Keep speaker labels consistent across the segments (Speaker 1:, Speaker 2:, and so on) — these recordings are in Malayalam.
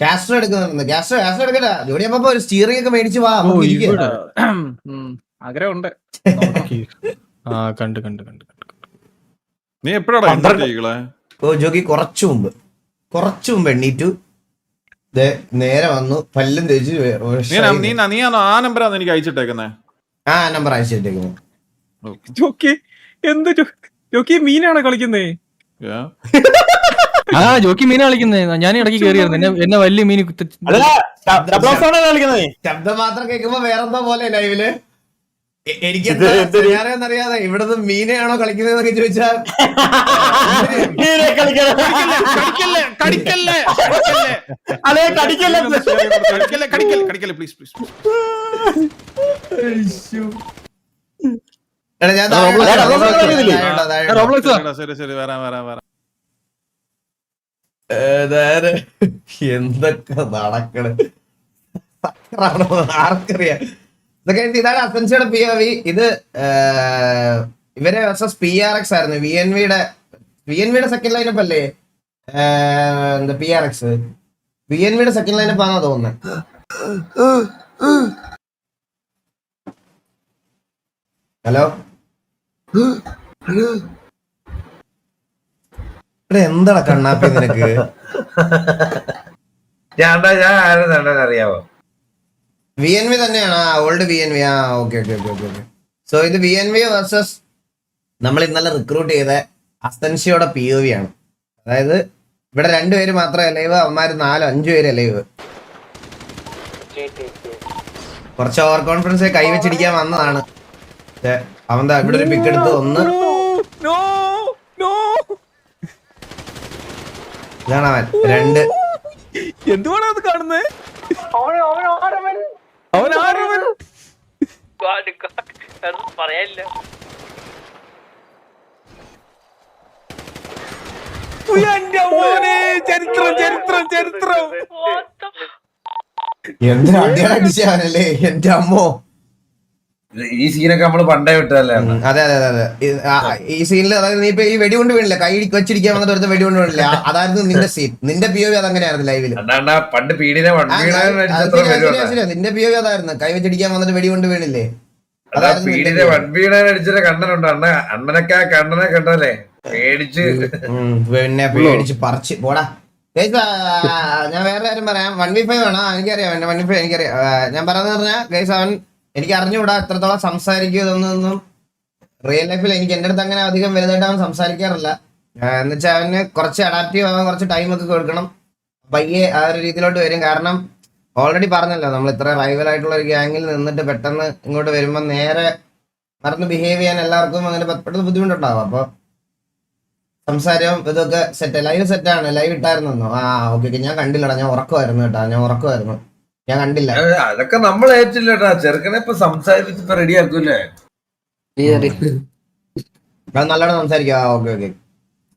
Speaker 1: കാസ്റ്റർ എടുക്കുന്നുണ്ട്. കാസ്റ്റർ എടുക്കണ്ട. ജോഡി അപ്പൊ ഒരു സ്റ്റിയറിംഗ് ഒക്കെ മേടിച്ച് വാ.
Speaker 2: ആഗ്രഹമുണ്ട്.
Speaker 3: കണ്ട്
Speaker 4: നീ എപ്പോഴാണ്
Speaker 1: ജോക്കി കുറച്ചു മുമ്പ് എണ്ണീറ്റു നേരെ വന്നു, പല്ലും തേച്ച്
Speaker 4: നീ ആ നമ്പറാണ് എനിക്ക് അയച്ചിട്ടേക്കുന്നേ.
Speaker 1: ആ നമ്പർ അയച്ചിട്ടേക്കുന്നു.
Speaker 2: ജോക്കി മീനാണോ കളിക്കുന്നേ?
Speaker 3: ജോക്കി മീനാ കളിക്കുന്നേ. ഞാൻ ഇടയ്ക്ക് കയറിയായിരുന്നു, എന്നെ വലിയ മീൻ
Speaker 1: ശബ്ദം മാത്രം കേൾക്കുമ്പോ വേറെന്തോ പോലെ ലൈവില്. എനിക്ക് അറിയാതെ ഇവിടുന്ന് മീനെയാണോ കളിക്കുന്നതെന്നൊക്കെ ചോദിച്ചാൽ എന്തൊക്കെ നടക്കണ് ആർക്കറിയാം. ഇതൊക്കെ ഇതാണ് അസൻസിയുടെ POV. ഇത് ഇവരെ വേഴ്സസ് PRX ആയിരുന്നു. VNVയുടെ സെക്കൻഡ് ലൈനപ്പ് അല്ലേ എന്താ PRX? VNVയുടെ സെക്കൻഡ് ലൈനപ്പ് ആണെന്നാ തോന്നുന്നത്. ഹലോ എന്താടാ കണ്ണാപ്പി നിനക്ക്?
Speaker 5: അറിയാവോ?
Speaker 1: VNV തന്നെയാണ്. Old VNV. ഓക്കെ. സോ ഇത് VNV വേഴ്സസ് നമ്മൾ ഇന്നലെ റിക്രൂട്ട് ചെയ്ത അസൻസിയുടെ POV ആണ്. അതായത് ഇവിടെ 2 പേര് മാത്രമേ ലൈവ്, അവന്മാര് 4-5 പേര് ലൈവ്. കുറച്ച് ഓവർ കോൺഫിഡൻസ് കൈവച്ചിരിക്കാൻ വന്നതാണ്. അവൻ ഇവിടെ ഒരു പിക്ക് എടുത്ത് ഒന്ന് ഇതാണ് അവൻ. 2
Speaker 2: എന്തുവാണ് അത് കാണുന്നത്? പറയാനില്ല. ചരിത്രം
Speaker 1: എന്തിനാ അടിച്ചാണല്ലേ എന്റെ അമ്മോ.
Speaker 5: ഈ സീനൊക്കെ നമ്മള് പണ്ടേ വിട്ടല്ലേ?
Speaker 1: അതെ. ഈ സീനിൽ അതായത് നീ ഇപ്പൊ ഈ വെടികൊണ്ട് വീണില്ല, കൈ വെച്ചിരിക്കാൻ വന്നിട്ട് ഒരുത്ത വെടികൊണ്ട് വീണില്ല, അതായിരുന്നു നിന്റെ സീൻ. നിന്റെ POV അതങ്ങനെയായിരുന്നു ലൈവില്.
Speaker 5: പണ്ട്
Speaker 1: നിന്റെ POV അതായിരുന്നു, കൈ വെച്ചിരിക്കാൻ വന്നിട്ട് വെടികൊണ്ട് വീണില്ലേ?
Speaker 5: അടിച്ചിട്ട് കണ്ണനുണ്ട്. അണ്ണനൊക്കെ കണ്ണനെ കണ്ടല്ലേ പേടിച്ച്
Speaker 1: പിന്നെ പേടിച്ച് പറിച്ച് പോടാ. ഞാൻ വേറെ കാര്യം പറയാം. 1v5 വേണോ? എനിക്കറിയാം, എന്റെ 1v5 എനിക്കറിയാം. ഞാൻ പറയുന്നത് പറഞ്ഞാൽ ഗൈസ്, അവൻ എനിക്ക് അറിഞ്ഞുകൂടാ എത്രത്തോളം സംസാരിക്കും ഇതൊന്നും. റിയൽ ലൈഫിൽ എനിക്ക് എന്റെ അടുത്ത് അങ്ങനെ അധികം വലുതായിട്ട് അവൻ സംസാരിക്കാറില്ല. എന്നുവെച്ചാൽ അവന് കുറച്ച് അഡാപ്റ്റീവ് ആവാൻ കുറച്ച് ടൈം ഒക്കെ കൊടുക്കണം. പയ്യെ ആ ഒരു രീതിയിലോട്ട് വരും. കാരണം ഓൾറെഡി പറഞ്ഞല്ലോ, നമ്മൾ ഇത്ര റൈവൽ ആയിട്ടുള്ള ഒരു ഗ്യാങ്ങിൽ നിന്നിട്ട് പെട്ടെന്ന് ഇങ്ങോട്ട് വരുമ്പോൾ നേരെ മറന്ന് ബിഹേവ് ചെയ്യാൻ എല്ലാവർക്കും അങ്ങനെ പെട്ടെന്ന് ബുദ്ധിമുട്ടുണ്ടാവും. അപ്പൊ സംസാരം ഇതൊക്കെ സെറ്റ്. ലൈവ് സെറ്റാണ്. ലൈവ് ഇട്ടായിരുന്നു. ഓക്കെ. ഞാൻ കണ്ടില്ലടാ, ഞാൻ ഉറക്കമായിരുന്നു കേട്ടാ. ഞാൻ കണ്ടില്ല.
Speaker 5: അതൊക്കെ നമ്മൾ ഏറ്റില്ലട്ടാ. ചെറുക്കനെ ഇപ്പൊ സംസാരിച്ചിപ്പോ റെഡി ആക്കൂലേ?
Speaker 1: നല്ലോണം സംസാരിക്കാം. ഓക്കെ.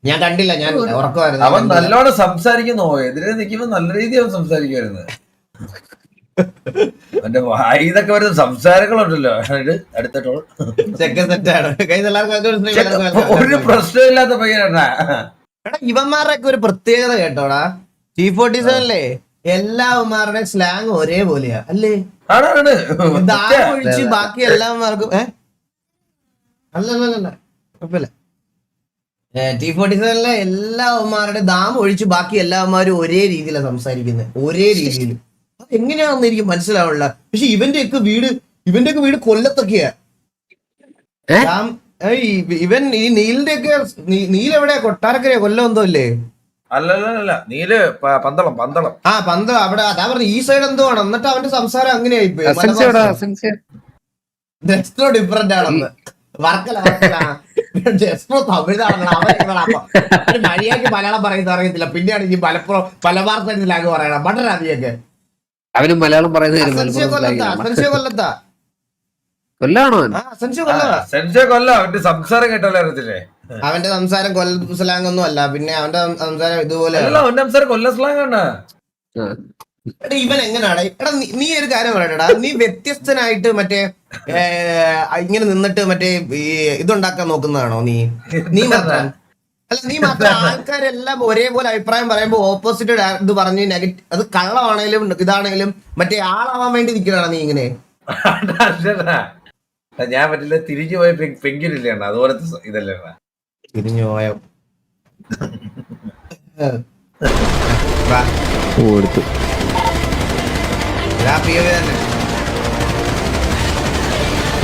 Speaker 1: ഞാൻ കണ്ടില്ല, ഞാൻ ഉറക്കമായിരുന്നു.
Speaker 5: അവൻ നല്ലോണം സംസാരിക്കുന്നോ? എതിരെ നിൽക്കുമ്പോ നല്ല രീതിയിൽ അവൻ സംസാരിക്കുമായിരുന്നു. അവന്റെ വായിന്നൊക്കെ വരുന്ന സംസാരങ്ങളുണ്ടല്ലോ അടുത്തിട്ടോളൂ. ഒരു പ്രശ്നമില്ലാത്ത പയ്യനാ.
Speaker 1: ഇവന്മാരുടെ ഒക്കെ ഒരു പ്രത്യേകത കേട്ടോടാ. T47 എല്ലാവന്മാരുടെ സ്ലാങ് ഒരേപോലെയാ അല്ലേ? ഒഴിച്ച് ബാക്കി എല്ലാവന്മാർക്കും അല്ലല്ല കുഴപ്പമില്ല. T47 എല്ലാവന്മാരുടെ ദാം ഒഴിച്ച് ബാക്കി എല്ലാവന്മാരും ഒരേ രീതിയിലാണ് സംസാരിക്കുന്നത്. ഒരേ രീതിയിൽ. എങ്ങനെയാണെന്ന് എനിക്ക് മനസ്സിലാവില്ല. പക്ഷെ ഇവന്റെ ഒക്കെ വീട് കൊല്ലത്തൊക്കെയാ. ഇവൻ ഈ നീലിന്റെ ഒക്കെ നീലെവിടെയാ? കൊട്ടാരക്കരയോ കൊല്ലം എന്തോ അല്ലേ?
Speaker 5: അല്ലല്ല നീല് പന്തളം.
Speaker 1: പന്തളം അവിടെ. അതാ പറഞ്ഞു ഈ സൈഡ് എന്തോ ആണ്. എന്നിട്ട് അവന്റെ സംസാരം അങ്ങനെയായി പോയി. ഡിഫറെന്റ് ആണെന്ന്. വർക്കല തമിഴ്നാടാണ്. അവൻ മര്യാദക്ക് മലയാളം പറയുന്നത് അറിയത്തില്ല. പിന്നെയാണ് ഈ പല വാർത്തയിലാകെ പറയണം. ബട്ടനാദിയൊക്കെ
Speaker 6: അവനും മലയാളം പറയുന്നത്
Speaker 5: സംസാരം കേട്ടാലേ അറിയത്തില്ലേ?
Speaker 1: അവന്റെ സംസാരം കൊല്ല സ്ലാങ് ഒന്നും അല്ല. പിന്നെ അവന്റെ സംസാരം ഇതുപോലെ
Speaker 5: കൊല്ല സ്ലാങ് ആണ്.
Speaker 1: ഇവൻ എങ്ങനെയാണ്? എടാ നീ ഒരു കാര്യം പറയടാ. നീ വ്യത്യസ്തനായിട്ട് മറ്റേ ഇങ്ങനെ നിന്നിട്ട് മറ്റേ ഇതുണ്ടാക്കാൻ നോക്കുന്നതാണോ നീ മാത്രം? അല്ല നീ മാത്രം ആൾക്കാരെല്ലാം ഒരേപോലെ അഭിപ്രായം പറയുമ്പോ ഓപ്പോസിറ്റ് ഇത് പറഞ്ഞു നെഗറ്റീവ്, അത് കള്ളമാണേലും ഇതാണെങ്കിലും മറ്റേ ആളാവാൻ വേണ്ടി നിൽക്കുന്നതാണ് നീ ഇങ്ങനെ.
Speaker 5: ഞാൻ പറ്റില്ല തിരിഞ്ഞു പോയ പെങ്കിലില്ലേ അതുപോലത്തെ ഇതല്ലേ
Speaker 1: തിരിഞ്ഞു പോയോ
Speaker 3: എടുത്തു
Speaker 1: തന്നെ.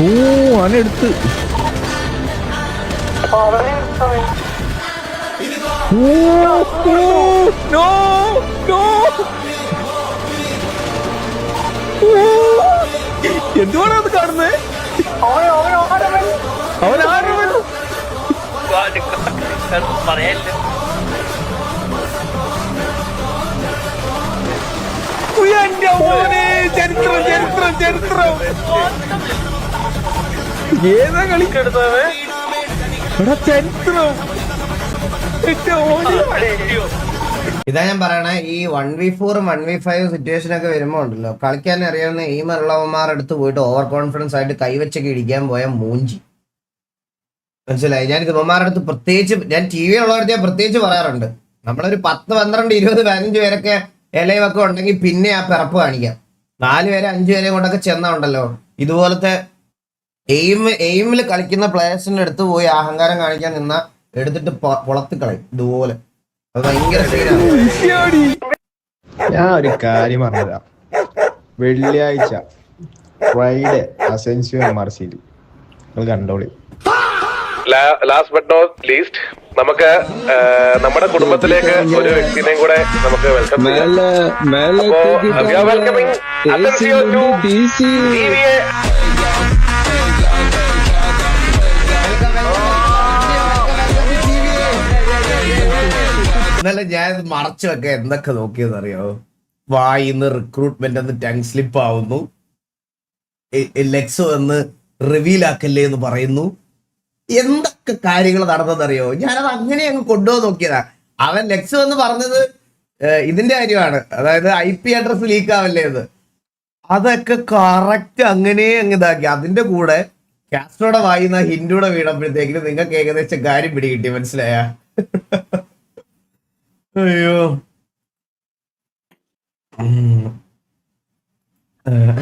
Speaker 3: ഓ അനെടുത്ത്
Speaker 2: എന്തുവാണ് അത് കാണുന്നത്? അവൻ ആരവൻ
Speaker 7: പറയാനില്ല.
Speaker 2: എന്റെ മോനെ, ചരിത്രം ചരിത്രം ചരിത്രം. ഏതാ കളിക്കെടുത്തവേ ചരിത്രം.
Speaker 1: ഇതാ ഞാൻ പറയണേ, ഈ 1v4 1v5 സിറ്റുവേഷൻ ഒക്കെ വരുമ്പോ ഉണ്ടല്ലോ, കളിക്കാൻ അറിയാവുന്ന എയിമുള്ളവന്മാർ അടുത്ത് പോയിട്ട് ഓവർ കോൺഫിഡൻസ് ആയിട്ട് കൈവച്ചൊക്കെ ഇടിക്കാൻ പോയ മൂഞ്ചി. മനസ്സിലായി? ഞാൻ ഇവന്മാരുടെ അടുത്ത് പ്രത്യേകിച്ച്, ഞാൻ ടി വി ഉള്ളവരുടെ ഞാൻ പ്രത്യേകിച്ച് പറയാറുണ്ട്, നമ്മളൊരു 10 12 20 15 പേരൊക്കെ ഇലയൊക്കെ ഉണ്ടെങ്കിൽ പിന്നെ ആ പിറപ്പ് കാണിക്കാം. 4 പേരെ 5 പേരെ കൊണ്ടൊക്കെ ചെന്നുണ്ടല്ലോ, ഇതുപോലത്തെ എയിമിൽ കളിക്കുന്ന പ്ലേയേഴ്സിന്റെ അടുത്ത് പോയി അഹങ്കാരം കാണിക്കാൻ നിന്ന എടുത്തിട്ട് പൊളത്തിക്കളയും ഇതുപോലെ. അത് ഭയങ്കര സീനാണ്.
Speaker 8: ഞാൻ ഒരു കാര്യം പറഞ്ഞുതരാം. വെള്ളിയാഴ്ച ഫ്രൈഡേ അസെൻസിയോ MRC നിങ്ങൾ കണ്ടോളി.
Speaker 9: ലാസ്റ്റ് ബട്ട് നോട്ട് ലീസ്റ്റ് നമുക്ക് നമ്മുടെ കുടുംബത്തിലേക്ക് ഒരു വ്യക്തിനെയും കൂടെ നമുക്ക് വെൽക്കം ചെയ്യാം. Welcoming Asensio to TVA.
Speaker 1: എന്നാലും ഞാൻ മറച്ചു വെക്കാൻ എന്തൊക്കെ നോക്കിയെന്ന് അറിയാമോ? വായിന്ന് റിക്രൂട്ട്മെന്റ് എന്ന് ടങ് സ്ലിപ്പ് ആവുന്നു, ലെക്സോ എന്ന് റിവീൽ ആക്കല്ലേ എന്ന് പറയുന്നു, എന്തൊക്കെ കാര്യങ്ങൾ നടന്നതെന്നറിയോ? ഞാനത് അങ്ങനെ അങ്ങ് കൊണ്ടുപോകാൻ നോക്കിയതാ. അവൻ ലെക്സോ എന്ന് പറഞ്ഞത് ഇതിന്റെ കാര്യമാണ്, അതായത് IP അഡ്രസ് ലീക്ക് ആവല്ലേ എന്ന്. അതൊക്കെ കറക്റ്റ് അങ്ങനെ അങ്ങ് ഇതാക്കി. അതിന്റെ കൂടെ കാസ്ട്രോടെ വായിന്ന ഹിന്ദുടെ വീണപ്പോഴത്തേക്കിനും നിങ്ങൾക്ക് ഏകദേശം കാര്യം പിടികിട്ടി. മനസ്സിലായ? അയ്യോ,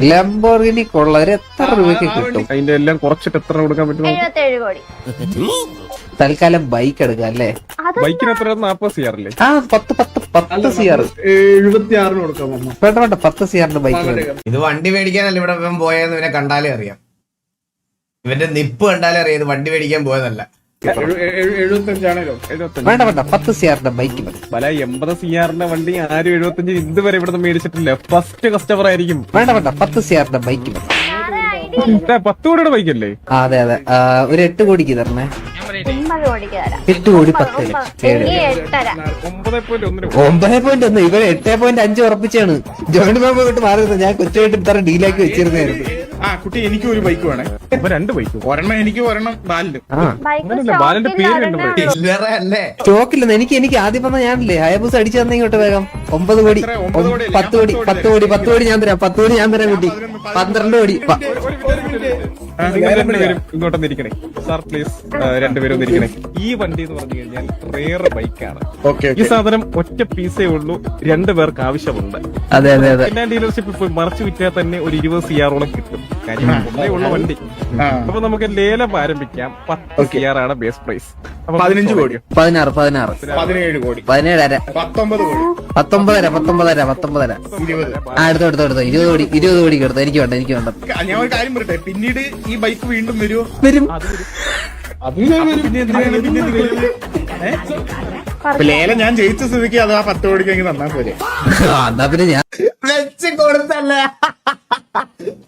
Speaker 6: ലംബോർഗിനി കൊള്ളവര് എത്ര രൂപയ്ക്ക് കിട്ടും?
Speaker 2: അതിന്റെ എല്ലാം കുറച്ചിട്ട് എത്ര കൊടുക്കാൻ പറ്റും?
Speaker 10: 77 കോടി.
Speaker 6: തൽക്കാലം ബൈക്ക് എടുക്കാം അല്ലേ?
Speaker 2: ബൈക്കിന് എത്ര? 40 CR അല്ലേ?
Speaker 6: ആ 10 CR
Speaker 8: 76 കൊടുക്കാം.
Speaker 6: വേണ്ട വേണ്ട 10 CR ബൈക്ക്.
Speaker 1: ഇത് വണ്ടി മേടിക്കാനല്ല ഇവിടെ ഇവൻ പോയെന്ന് ഇവനെ കണ്ടാലേ അറിയാം. ഇവന്റെ നിപ്പ് കണ്ടാലേ അറിയാം ഇത് വണ്ടി മേടിക്കാൻ പോയതല്ല.
Speaker 8: 75
Speaker 6: വേണ്ട വേണ്ട 10 CR ബൈക്ക് മതി.
Speaker 2: പല 80 CR വണ്ടി ആരും 75 ഇതുവരെ ഇവിടെ മേടിച്ചിട്ടില്ല. ഫസ്റ്റ് കസ്റ്റമർ ആയിരിക്കും.
Speaker 6: വേണ്ട വേണ്ട 10 CR ബൈക്ക് മതി.
Speaker 2: 10 കോടിയുടെ ബൈക്കല്ലേ?
Speaker 6: അതെ അതെ. ഒരു 8 കോടിക്ക് തരണേ.
Speaker 10: 9 കോടിക്ക് തരാം.
Speaker 6: 8 കോടി 10
Speaker 10: എനിക്ക് 8.5.
Speaker 2: 9.1.
Speaker 6: ഇവര് 8.5 ഉറപ്പിച്ചാണ്. ജോയിന്റ് ബാബു വിട്ട് മാറുന്നത് ഞാൻ കൊച്ചുമായിട്ട് ഇത്ര ഡീലാക്കി വെച്ചിരുന്നായിരുന്നു.
Speaker 8: ആ കുട്ടി എനിക്ക് ഒരു ബൈക്ക് വേണേ.
Speaker 2: ഇപ്പൊ 2 ബൈക്ക്,
Speaker 8: ഒരെണ്ണം എനിക്ക് ഒരെണ്ണം ബാലിന്.
Speaker 2: അങ്ങനല്ല, ബാലന്റെ പേര് കണ്ടു.
Speaker 1: ചില്ലറ അല്ലേ?
Speaker 6: സ്റ്റോക്കില്ലെന്ന് എനിക്ക് ആദ്യം പറഞ്ഞ ഞാനില്ലേ ഹയബൂസ് അടിച്ചു തന്നെ ഇങ്ങോട്ട് വേഗം. 9 കോടി 10 കോടി ഞാൻ തരാം. 10 കോടി ഞാൻ തരാം കുട്ടി. 12 കോടി.
Speaker 2: രണ്ടുപേരും ഇങ്ങോട്ടൊന്ന് ഇരിക്കണേ സാർ, പ്ലീസ്. രണ്ടുപേരും ഇരിക്കണേ. ഈ വണ്ടി എന്ന് പറഞ്ഞു കഴിഞ്ഞാൽ റെയർ ബൈക്കാണ്. ഈ സാധനം ഒറ്റ പീസേ ഉള്ളൂ, 2 പേർക്ക് ആവശ്യമുണ്ട്.
Speaker 6: അതെ അതെ അതെ.
Speaker 2: പിന്നെ ഡീലർഷിപ്പ് ഇപ്പോൾ മറച്ചു വിറ്റാൽ തന്നെ ഒരു 20 CR കിട്ടും. കാര്യം ഒന്നേ ഉള്ള വണ്ടി. അപ്പൊ നമുക്ക് ലേലം ആരംഭിക്കാം. 10 CR ആണ് ബേസ് പ്രൈസ്.
Speaker 8: 15 കോടി
Speaker 6: 16
Speaker 8: 17 കോടി
Speaker 6: 17
Speaker 8: 19 കോടി
Speaker 6: 19 ആ എടുത്തോ 20 കോടിക്ക് എടുത്തോ. എനിക്ക് വേണ്ട.
Speaker 8: ഞാൻ ഒരു കാര്യം പറയട്ടെ, പിന്നീട് ഈ ബൈക്ക് വീണ്ടും വരുമോ?
Speaker 6: വരും.
Speaker 8: ലേലം ഞാൻ ജയിച്ച സ്ഥിതിക്ക് അത് ആ 10 കോടിക്ക് തന്നാ പോരെ.
Speaker 6: എന്നാ പിന്നെ ഞാൻ
Speaker 1: വെച്ച് കൊടുത്തല്ലേ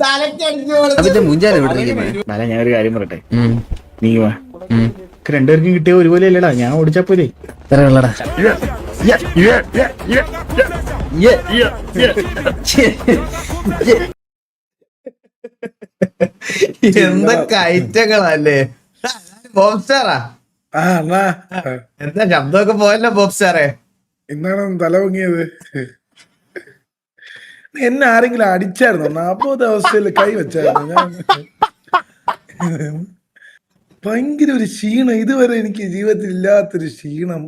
Speaker 1: തലക്കടിച്ചു കൊടുത്തു.
Speaker 6: അതിന്റെ മുഞ്ചാലെ വിട്ടിരിക്കുന്നത്.
Speaker 8: അല്ല ഞാൻ ഒരു കാര്യം പറയട്ടെ, നീ വാ. രണ്ടുപേർക്കും കിട്ടിയ ഒരുപോലെ അല്ലടാ, ഞാൻ ഓടിച്ചാ പോരെ.
Speaker 6: ഉള്ളടാ
Speaker 1: എന്തൊക്കെ ഐറ്റങ്ങളല്ലേ ബോബ് സ്റ്റാറാ? എന്താ ശബ്ദമൊക്കെ പോയല്ലോ ബോബ് സ്റ്റാറെ.
Speaker 8: എന്താണ് തല പൊങ്ങിയത്? എന്നെ ആരെങ്കിലും അടിച്ചായിരുന്നോ? 40 അവസ്ഥയിൽ കൈ വെച്ചായിരുന്നു ഞാൻ. ഭയങ്കര ഒരു ക്ഷീണം, ഇതുവരെ എനിക്ക് ജീവിതത്തിൽ ഇല്ലാത്തൊരു ക്ഷീണം.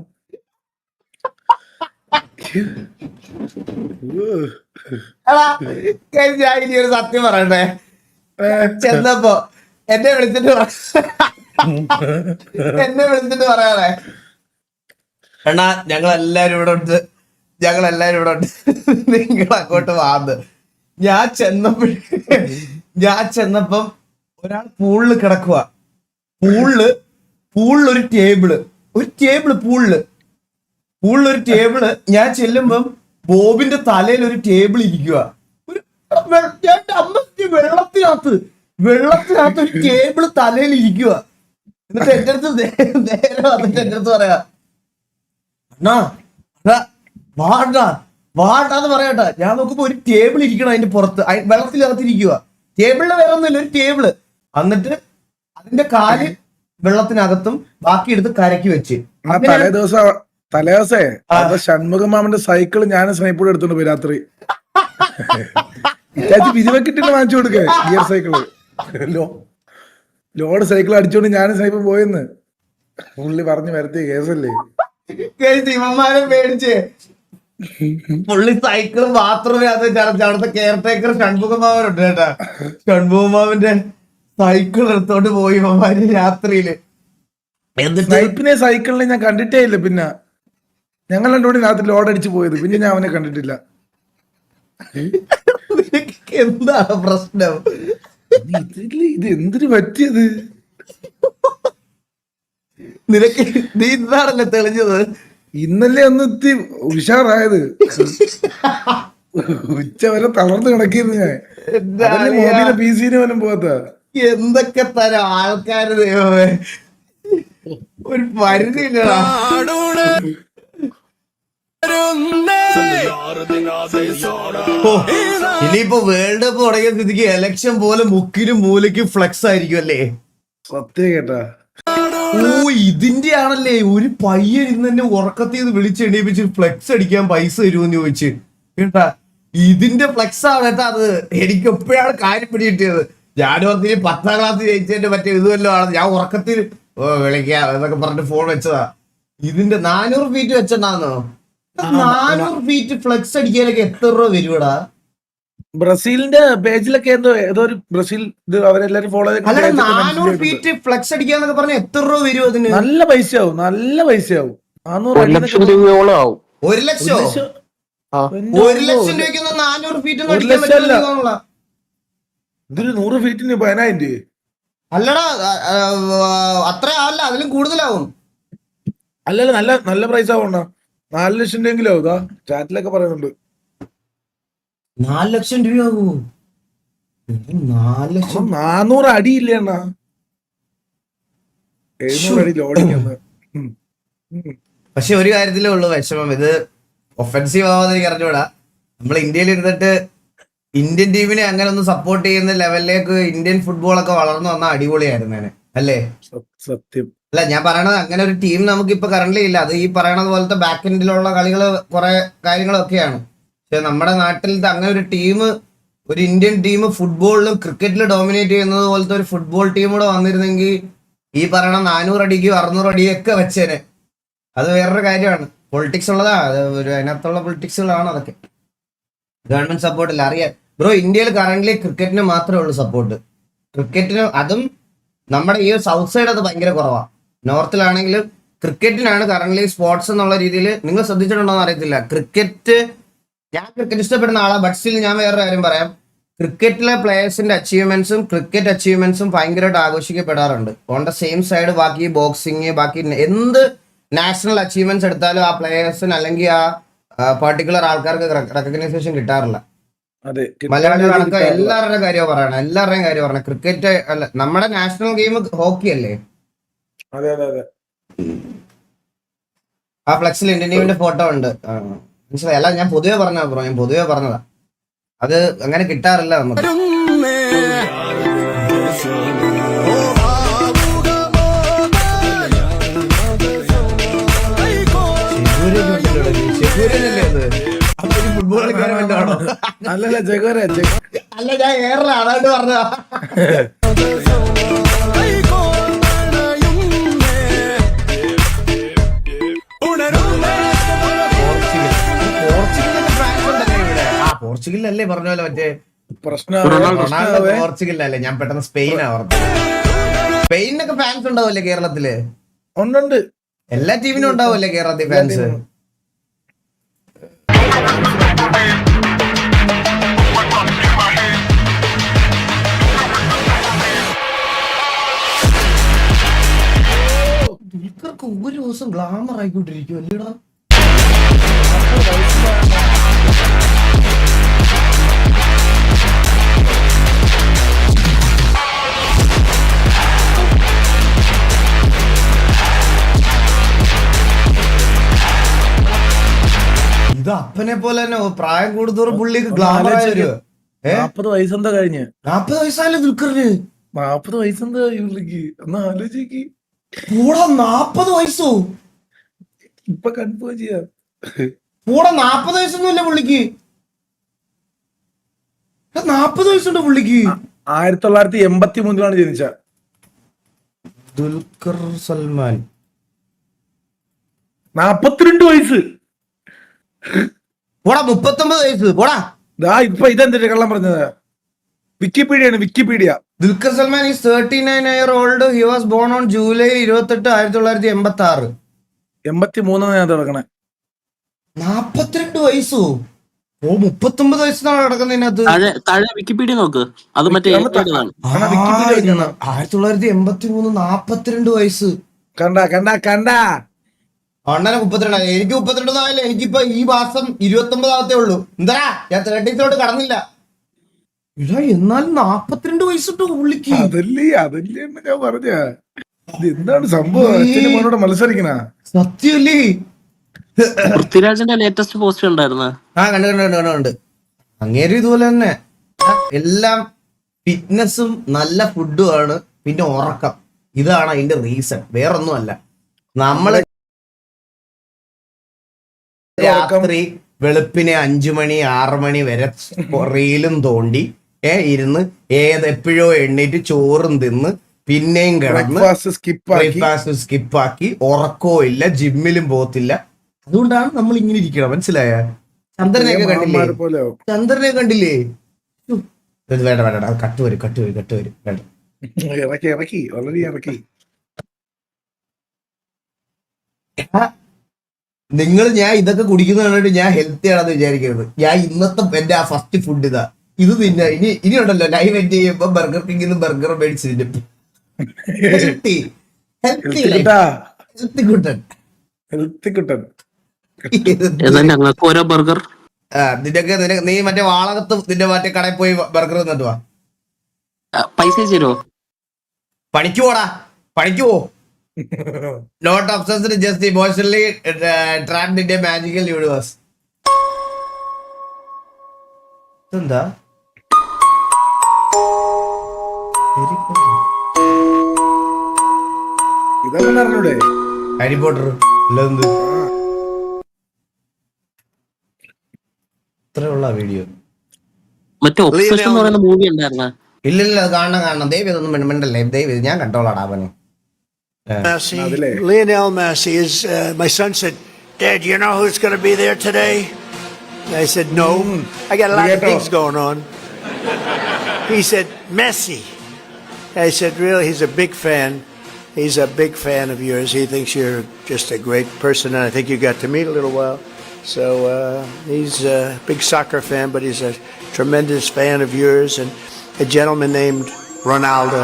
Speaker 1: ഞാൻ ഇനി ഒരു സത്യം പറയട്ടെ. ചെന്നപ്പോ എന്നെ വിളിച്ചിട്ട് പറയാണേ, എണ്ണാ ഞങ്ങളെല്ലാരും ഇവിടെ ഉണ്ട്, നിങ്ങൾ അങ്ങോട്ട് വാന്ന്. ഞാൻ ചെന്നപ്പം ഒരാൾ പൂളില് കിടക്കുക. പൂളിലൊരു ടേബിള് ഞാൻ ചെല്ലുമ്പം ബോബിന്റെ തലയിൽ ഒരു ടേബിൾ ഇരിക്കുക. വെള്ളത്തിനകത്ത് ഒരു ടേബിള് തലയിൽ ഇരിക്കുക. എന്നിട്ട് എന്റെ അടുത്ത് നേരെ വന്നിട്ട് എന്റെ അടുത്ത് പറയാ, വാണ്ടാന്ന് പറയട്ടെ. ഞാൻ നോക്കുമ്പോ ഒരു ടേബിൾ ഇരിക്കണം അതിന്റെ പുറത്ത്, വെള്ളത്തിനകത്ത് ഇരിക്കുക. ടേബിളിന് വേറെ ഒന്നുമില്ല, ഒരു ടേബിള്. എന്നിട്ട് അതിന്റെ കാല് വെള്ളത്തിനകത്തും ബാക്കി എടുത്ത് കരക്കി വെച്ച്.
Speaker 8: തലേദിവസേ ഷൺമുഖം മാമന്റെ സൈക്കിള് ഞാനും സ്നൈപ്പോട് എടുത്തോണ്ട് പോയി രാത്രി. പിരിവെക്കിട്ടിട്ട് വാങ്ങിച്ചു കൊടുക്കേ ഗിയർ സൈക്കിള്. ലോഡ് സൈക്കിൾ അടിച്ചോണ്ട് ഞാനും സ്നൈപ്പും പോയെന്ന് പുള്ളി പറഞ്ഞു വരത്തിയ കേസല്ലേ.
Speaker 1: ഇവന്മാരെ മേടിച്ച് പുള്ളി സൈക്കിള് ബാത്റൂമിൽ അവിടുത്തെ കെയർ ടേക്കർ ഷൺമുഖമാവനുണ്ട് കേട്ടാ. ഷൺമുഖമാവിന്റെ സൈക്കിൾ എടുത്തോണ്ട് പോയി ഇവന്മാര് രാത്രിയില്.
Speaker 8: സ്നൈപ്പിനെ സൈക്കിളിനെ ഞാൻ കണ്ടിട്ടേ ഇല്ല. പിന്നെ ഞങ്ങൾ രണ്ടുകൂടി രാത്രി ലോഡ് അടിച്ചു പോയത്, പിന്നെ ഞാൻ അവനെ കണ്ടിട്ടില്ല.
Speaker 1: എന്താണ് പ്രശ്നം?
Speaker 8: ഇത് എന്തിനു പറ്റിയത്?
Speaker 1: നിനക്ക് നീ ഇന്നാണല്ലേ തെളിഞ്ഞത്?
Speaker 8: ഇന്നലെ ഒന്ന് എത്തി ഉഷാറായത്. ഉച്ച വരെ തളർന്ന് കിടക്കിയിരുന്നു ഞാൻ. മോബിലെ PC-ന് പോലും പോകാത്ത
Speaker 1: എന്തൊക്കെ തരം ആൾക്കാര് ദൈവമേ, ഒരു പരിധി ഇല്ലടാ. ഇനിയിപ്പോ വേൾഡ് കപ്പ് തുടങ്ങിയ സ്ഥിതിക്ക് എലക്ഷൻ പോലെ മുക്കിനും മൂലയ്ക്കും ഫ്ലെക്സ് ആയിരിക്കും അല്ലേ?
Speaker 8: സത്യം കേട്ടാ.
Speaker 1: ഇതിന്റെ ആണല്ലേ ഒരു പയ്യൻ ഇന്ന് തന്നെ ഉറക്കത്തിൽ വിളിച്ചെണീപ്പിച്ച് ഫ്ലെക്സ് അടിക്കാൻ പൈസ തരുമെന്ന് ചോദിച്ചു കേട്ടാ. ഇതിന്റെ ഫ്ലെക്സ് ആണ് കേട്ടാ അത്. എനിക്ക് എപ്പോഴാണ് കാര്യം പിടികിട്ടിയത്. ഞാനും അതിന് 10ാം ക്ലാസ് ജയിച്ചതിന്റെ മറ്റേ ഇതുവല്ലോ ആണ്. ഞാൻ ഉറക്കത്തിൽ വിളിക്കാം എന്നൊക്കെ പറഞ്ഞിട്ട് ഫോൺ വെച്ചതാ. ഇതിന്റെ 400 ഫീറ്റ് വെച്ചിട്ടാന്നോ? 400 ഫീറ്റ് ഫ്ലെക്സ് അടിക്കാനൊക്കെ എത്ര രൂപ വരുവടാ?
Speaker 8: ബ്രസീലിന്റെ പേജിലൊക്കെ ഏതോ ഒരു ബ്രസീൽ അവരെല്ലാരും ഫോളോ
Speaker 1: 400 ഫീറ്റ് ഫ്ലെക്സ് അടിക്കാന്നൊക്കെ പറഞ്ഞ എത്ര രൂപ വരും അതിന്?
Speaker 8: നല്ല പൈസയാവും.
Speaker 6: 1 ലക്ഷം രൂപയോളം ആവും.
Speaker 1: 1 ലക്ഷം? 1 ലക്ഷം രൂപയ്ക്കൊന്നും 400 ഫീറ്റ് ഒന്നും അടിക്കാൻ പറ്റില്ല.
Speaker 8: ഇതൊരു 100 ഫീറ്റിന് 10,000 രൂപ.
Speaker 1: അല്ലടാ, അത്ര ആവല്ല, അതിലും കൂടുതലാവും.
Speaker 8: അല്ലല്ല, നല്ല പ്രൈസ് ആവണ്ട. 4 ലക്ഷം രൂപയെങ്കിലും ആവുക. ചാറ്റിലൊക്കെ പറയുന്നുണ്ട്
Speaker 1: 4 ലക്ഷം രൂപയാവൂ. 4 ലക്ഷം
Speaker 8: 400 അടിയില്ല അണ്ണാ. 700 അടി ലോഡിങ്.
Speaker 1: പക്ഷെ ഒരു കാര്യത്തിലേ ഉള്ളൂ വിഷമം. ഇത് ഒഫൻസീവ് ആവാതെ എനിക്ക് അറിഞ്ഞൂടാ. നമ്മൾ ഇന്ത്യയിൽ ഇരുന്നിട്ട് ഇന്ത്യൻ ടീമിനെ അങ്ങനെ ഒന്ന് സപ്പോർട്ട് ചെയ്യുന്ന ലെവലിലേക്ക് ഇന്ത്യൻ ഫുട്ബോളൊക്കെ വളർന്നു വന്നാൽ അടിപൊളിയായിരുന്നേനെ അല്ലേ?
Speaker 8: സത്യം.
Speaker 1: അല്ല, ഞാൻ പറയണത് അങ്ങനെ ഒരു ടീം നമുക്ക് ഇപ്പൊ കറന്റ് ഇല്ല. അത് ഈ പറയണത് പോലത്തെ ബാക്ക് എൻഡിലുള്ള കളികൾ കുറെ കാര്യങ്ങളൊക്കെയാണ്. പക്ഷെ നമ്മുടെ നാട്ടിൽ അങ്ങനെ ഒരു ടീം, ഒരു ഇന്ത്യൻ ടീം ഫുട്ബോളിലും ക്രിക്കറ്റിലും ഡോമിനേറ്റ് ചെയ്യുന്നത് പോലത്തെ ഒരു ഫുട്ബോൾ ടീം കൂടെ വന്നിരുന്നെങ്കിൽ ഈ പറയണ 400 അടിക്കും 600 അടിയൊക്കെ വെച്ചേനെ. അത് വേറൊരു കാര്യമാണ്. പൊളിറ്റിക്സ് ഉള്ളതാ, അത് ഒരു അതിനകത്തുള്ള പൊളിറ്റിക്സുകളാണ് അതൊക്കെ. ഗവൺമെന്റ് സപ്പോർട്ടില്ല, അറിയാം ബ്രോ. ഇന്ത്യയിൽ കറന്റ് ക്രിക്കറ്റിന് മാത്രമേ ഉള്ളൂ സപ്പോർട്ട്. ക്രിക്കറ്റിന്, അതും നമ്മുടെ ഈ സൗത്ത് സൈഡ് അത് ഭയങ്കര കുറവാണ്. നോർത്തിലാണെങ്കിലും ക്രിക്കറ്റിനാണ് കറന്റ് സ്പോർട്സ് എന്നുള്ള രീതിയിൽ. നിങ്ങൾ ശ്രദ്ധിച്ചിട്ടുണ്ടോന്ന് അറിയത്തില്ല. ക്രിക്കറ്റ്, ഞാൻ ക്രിക്കറ്റ് ഇഷ്ടപ്പെടുന്ന ആളാണ്. ബട്ട് സ്റ്റിൽ ഞാൻ വേറൊരു കാര്യം പറയാം. ക്രിക്കറ്റിലെ പ്ലേയേഴ്സിന്റെ അച്ചീവ്മെന്റ്സും ക്രിക്കറ്റ് അച്ചീവ്മെന്റ്സും ഭയങ്കരമായിട്ട് ആഘോഷിക്കപ്പെടാറുണ്ട്. ഓൺ ദ സെയിം സൈഡ് ബാക്കി ബോക്സിങ്, ബാക്കി എന്ത് നാഷണൽ അച്ചീവ്മെന്റ്സ് എടുത്താലും ആ പ്ലേയേഴ്സിന് അല്ലെങ്കിൽ ആ പർട്ടിക്കുലർ ആൾക്കാർക്ക് റെക്കഗ്നൈസേഷൻ കിട്ടാറില്ല. മലയാളികളടക്കം എല്ലാവരുടെയും കാര്യം പറയണം. ക്രിക്കറ്റ് അല്ല, നമ്മുടെ നാഷണൽ ഗെയിം ഹോക്കി അല്ലേ? ആ ഫ്ലെക്സിൽ ഇന്ത്യൻ ടീമിന്റെ ഫോട്ടോ ഉണ്ട്, മനസ്സിലായി? അല്ല, ഞാൻ പൊതുവെ പറഞ്ഞ ബ്രോ, ഞാൻ പൊതുവെ പറഞ്ഞതാ. അത് അങ്ങനെ കിട്ടാറില്ല നമുക്ക്. ഫുട്ബോൾ കളിക്കാൻ വേണ്ടിയാണോ?
Speaker 8: അല്ലല്ല, ജഗോര.
Speaker 1: അല്ല, ഞാൻ ഏറെ അതായിട്ട് പറഞ്ഞതാ. പോർച്ചുഗലല്ലേ പറഞ്ഞ പോലെ മറ്റേ
Speaker 8: പ്രശ്നം
Speaker 1: റൊണാൾഡോ പോർച്ചുഗലല്ലേ, ഞാൻ പെട്ടെന്ന് സ്പെയിനാ പറഞ്ഞത്. സ്പെയിനൊക്കെ ഫാൻസ് ഉണ്ടാവല്ലേ കേരളത്തില്?
Speaker 8: ഉണ്ട്.
Speaker 1: എല്ലാ ടീമിനും ഉണ്ടാവല്ലേ കേരളത്തിൽ ഫാൻസ്? ദുൽഖർക്ക് ഒരു ദിവസം ഗ്ലാമർ ആയിക്കൊണ്ടിരിക്കും അല്ലേടാ. ഇത് അപ്പനെ പോലെ തന്നെ പ്രായം കൂടുതൽ പുള്ളിക്ക് ഗ്ലാമർ ആയി വരുമോ?
Speaker 8: 40 വയസ്സെന്താ കഴിഞ്ഞ്?
Speaker 1: 40 വയസ്സായാലും ദുൽഖറിന്
Speaker 8: 40 വയസ്സെന്താ പുള്ളിക്ക്? ഒന്ന് ആലോചിക്ക്.
Speaker 1: കൂടെ 40 വയസ്സോ?
Speaker 8: ഇപ്പൊ കൺഫേം ചെയ്യാം.
Speaker 1: കൂടെ 40 വയസ്സൊന്നുമില്ല പുള്ളിക്ക്. 40 വയസ്സുണ്ട് പുള്ളിക്ക്.
Speaker 8: 1983 ജനിച്ച
Speaker 1: ദുൽഖർ സൽമാൻ
Speaker 8: 42 വയസ്സ്.
Speaker 1: പോടാ 39 വയസ്സ് പോടാ.
Speaker 8: ഇപ്പൊ ഇതെന്തിട്ട് കള്ളം പറഞ്ഞത്? Wikipedia.
Speaker 1: Dulquer Salman is 39-year-old. He was born on July 28, 1986.
Speaker 8: 83 ഞാൻ തുടങ്ങണേ.
Speaker 1: 42 വയസ്സോ? ഓ 39 വയസ്സാണ് കിടക്കുന്നതിനകത്ത്.
Speaker 7: താഴെ വിക്കിപീഡിയ നോക്ക്, അത് മറ്റേ
Speaker 1: 1983 42 വയസ്സ്.
Speaker 8: കണ്ട
Speaker 1: അണ്ണനെ 32. എനിക്ക് 32 ആയില്ല. എനിക്കിപ്പോ ഈ മാസം 29 ഉള്ളൂ. എന്താ ഞാൻ 30 കടന്നില്ല. ഇടാ എന്നാലും 42 വയസ്സിട്ടു പുള്ളിക്ക്.
Speaker 8: അതല്ലേ ഞാൻ പറഞ്ഞ എന്താണ് സംഭവം? അച്ഛനും മോനോട് മത്സരിക്കണ
Speaker 1: സത്യല്ലേ?
Speaker 7: പൃഥ്വിരാജിന്റെ ലേറ്റസ്റ്റ് പോസ്റ്റ് ഉണ്ടായിരുന്ന
Speaker 1: കണ്ട് അങ്ങേരും ഇതുപോലെ തന്നെ എല്ലാം ഫിറ്റ്നസും നല്ല ഫുഡും ആണ്, പിന്നെ ഉറക്കം. ഇതാണ് അതിന്റെ റീസൺ, വേറൊന്നും അല്ല. നമ്മള് രാത്രി വെളുപ്പിനെ 5 മണി 6 മണി വരെ റീലും തോണ്ടി ഇരുന്ന് എപ്പോഴോ എണ്ണീറ്റ് ചോറും തിന്ന് പിന്നെയും കിടന്ന് ബ്രേക്ക്ഫാസ്റ്റ് സ്കിപ്പാക്കി ഉറക്കവും ഇല്ല, ജിമ്മിലും പോകത്തില്ല. അതുകൊണ്ടാണ് നമ്മൾ ഇങ്ങനെ ഇരിക്കണം. മനസ്സിലായ? ചന്ദ്രനെയൊക്കെ കണ്ടില്ലേ? ചന്ദ്രനെ കണ്ടില്ലേ? വേണ്ട വേണ്ട, കട്ട് വരും വേണ്ട. നിങ്ങൾ ഞാൻ ഇതൊക്കെ കുടിക്കുന്ന കണ്ടിട്ട് ഞാൻ ഹെൽത്തി ആണെന്ന് വിചാരിക്കരുത്. ഞാൻ ഇന്നത്തെ എന്റെ ആ ഫസ്റ്റ് ഫുഡ് ഇതാ. ഇത് തിന്ന ഇനി ഉണ്ടല്ലോ ലൈവ് എൻഡ് ചെയ്യുമ്പോ ബർഗർ കിങ്ങിന്ന് ബർഗർ മേടിച്ച് തിന്നും.
Speaker 7: ഞങ്ങൾക്ക് ഓരോ ബർഗർ.
Speaker 1: നീ മറ്റേ വാളകത്ത് നിന്റെ മറ്റേ കടയിൽ പോയി ബർഗർ തിന്നിട്ട് വാ.
Speaker 7: പൈസ തരുമോ?
Speaker 1: പണിക്ക് പോടാ, പണിക്ക് പോ. Not obsessed, just emotionally trapped in a magical universe. എന്താ ഹാരി പോട്ടർ അല്ലെന്ത് ഇത്രയുള്ള വീഡിയോ?
Speaker 7: മറ്റേ ഒബ്സഷൻ എന്ന് പറയുന്ന മൂവി ഉണ്ടായിരുന്ന?
Speaker 1: ഇല്ലില്ല, കാണണം. ദയവ് ഇതൊന്നും മിണ്ടല്ലേ, ദയവ് ഞാൻ കണ്ടോളാടാ അവനെ.
Speaker 11: Lionel Messi is. My son said, "Dad, you know who's going to be there today?" I said, "No, I got a lot of things going on." He said, "Messi." I said, "Really?" He's a big fan. He's a big fan of yours. He thinks you're just a great person, and I think you got to meet a little while. So he's a big soccer fan, but he's a tremendous fan of yours, and a gentleman named Ronaldo.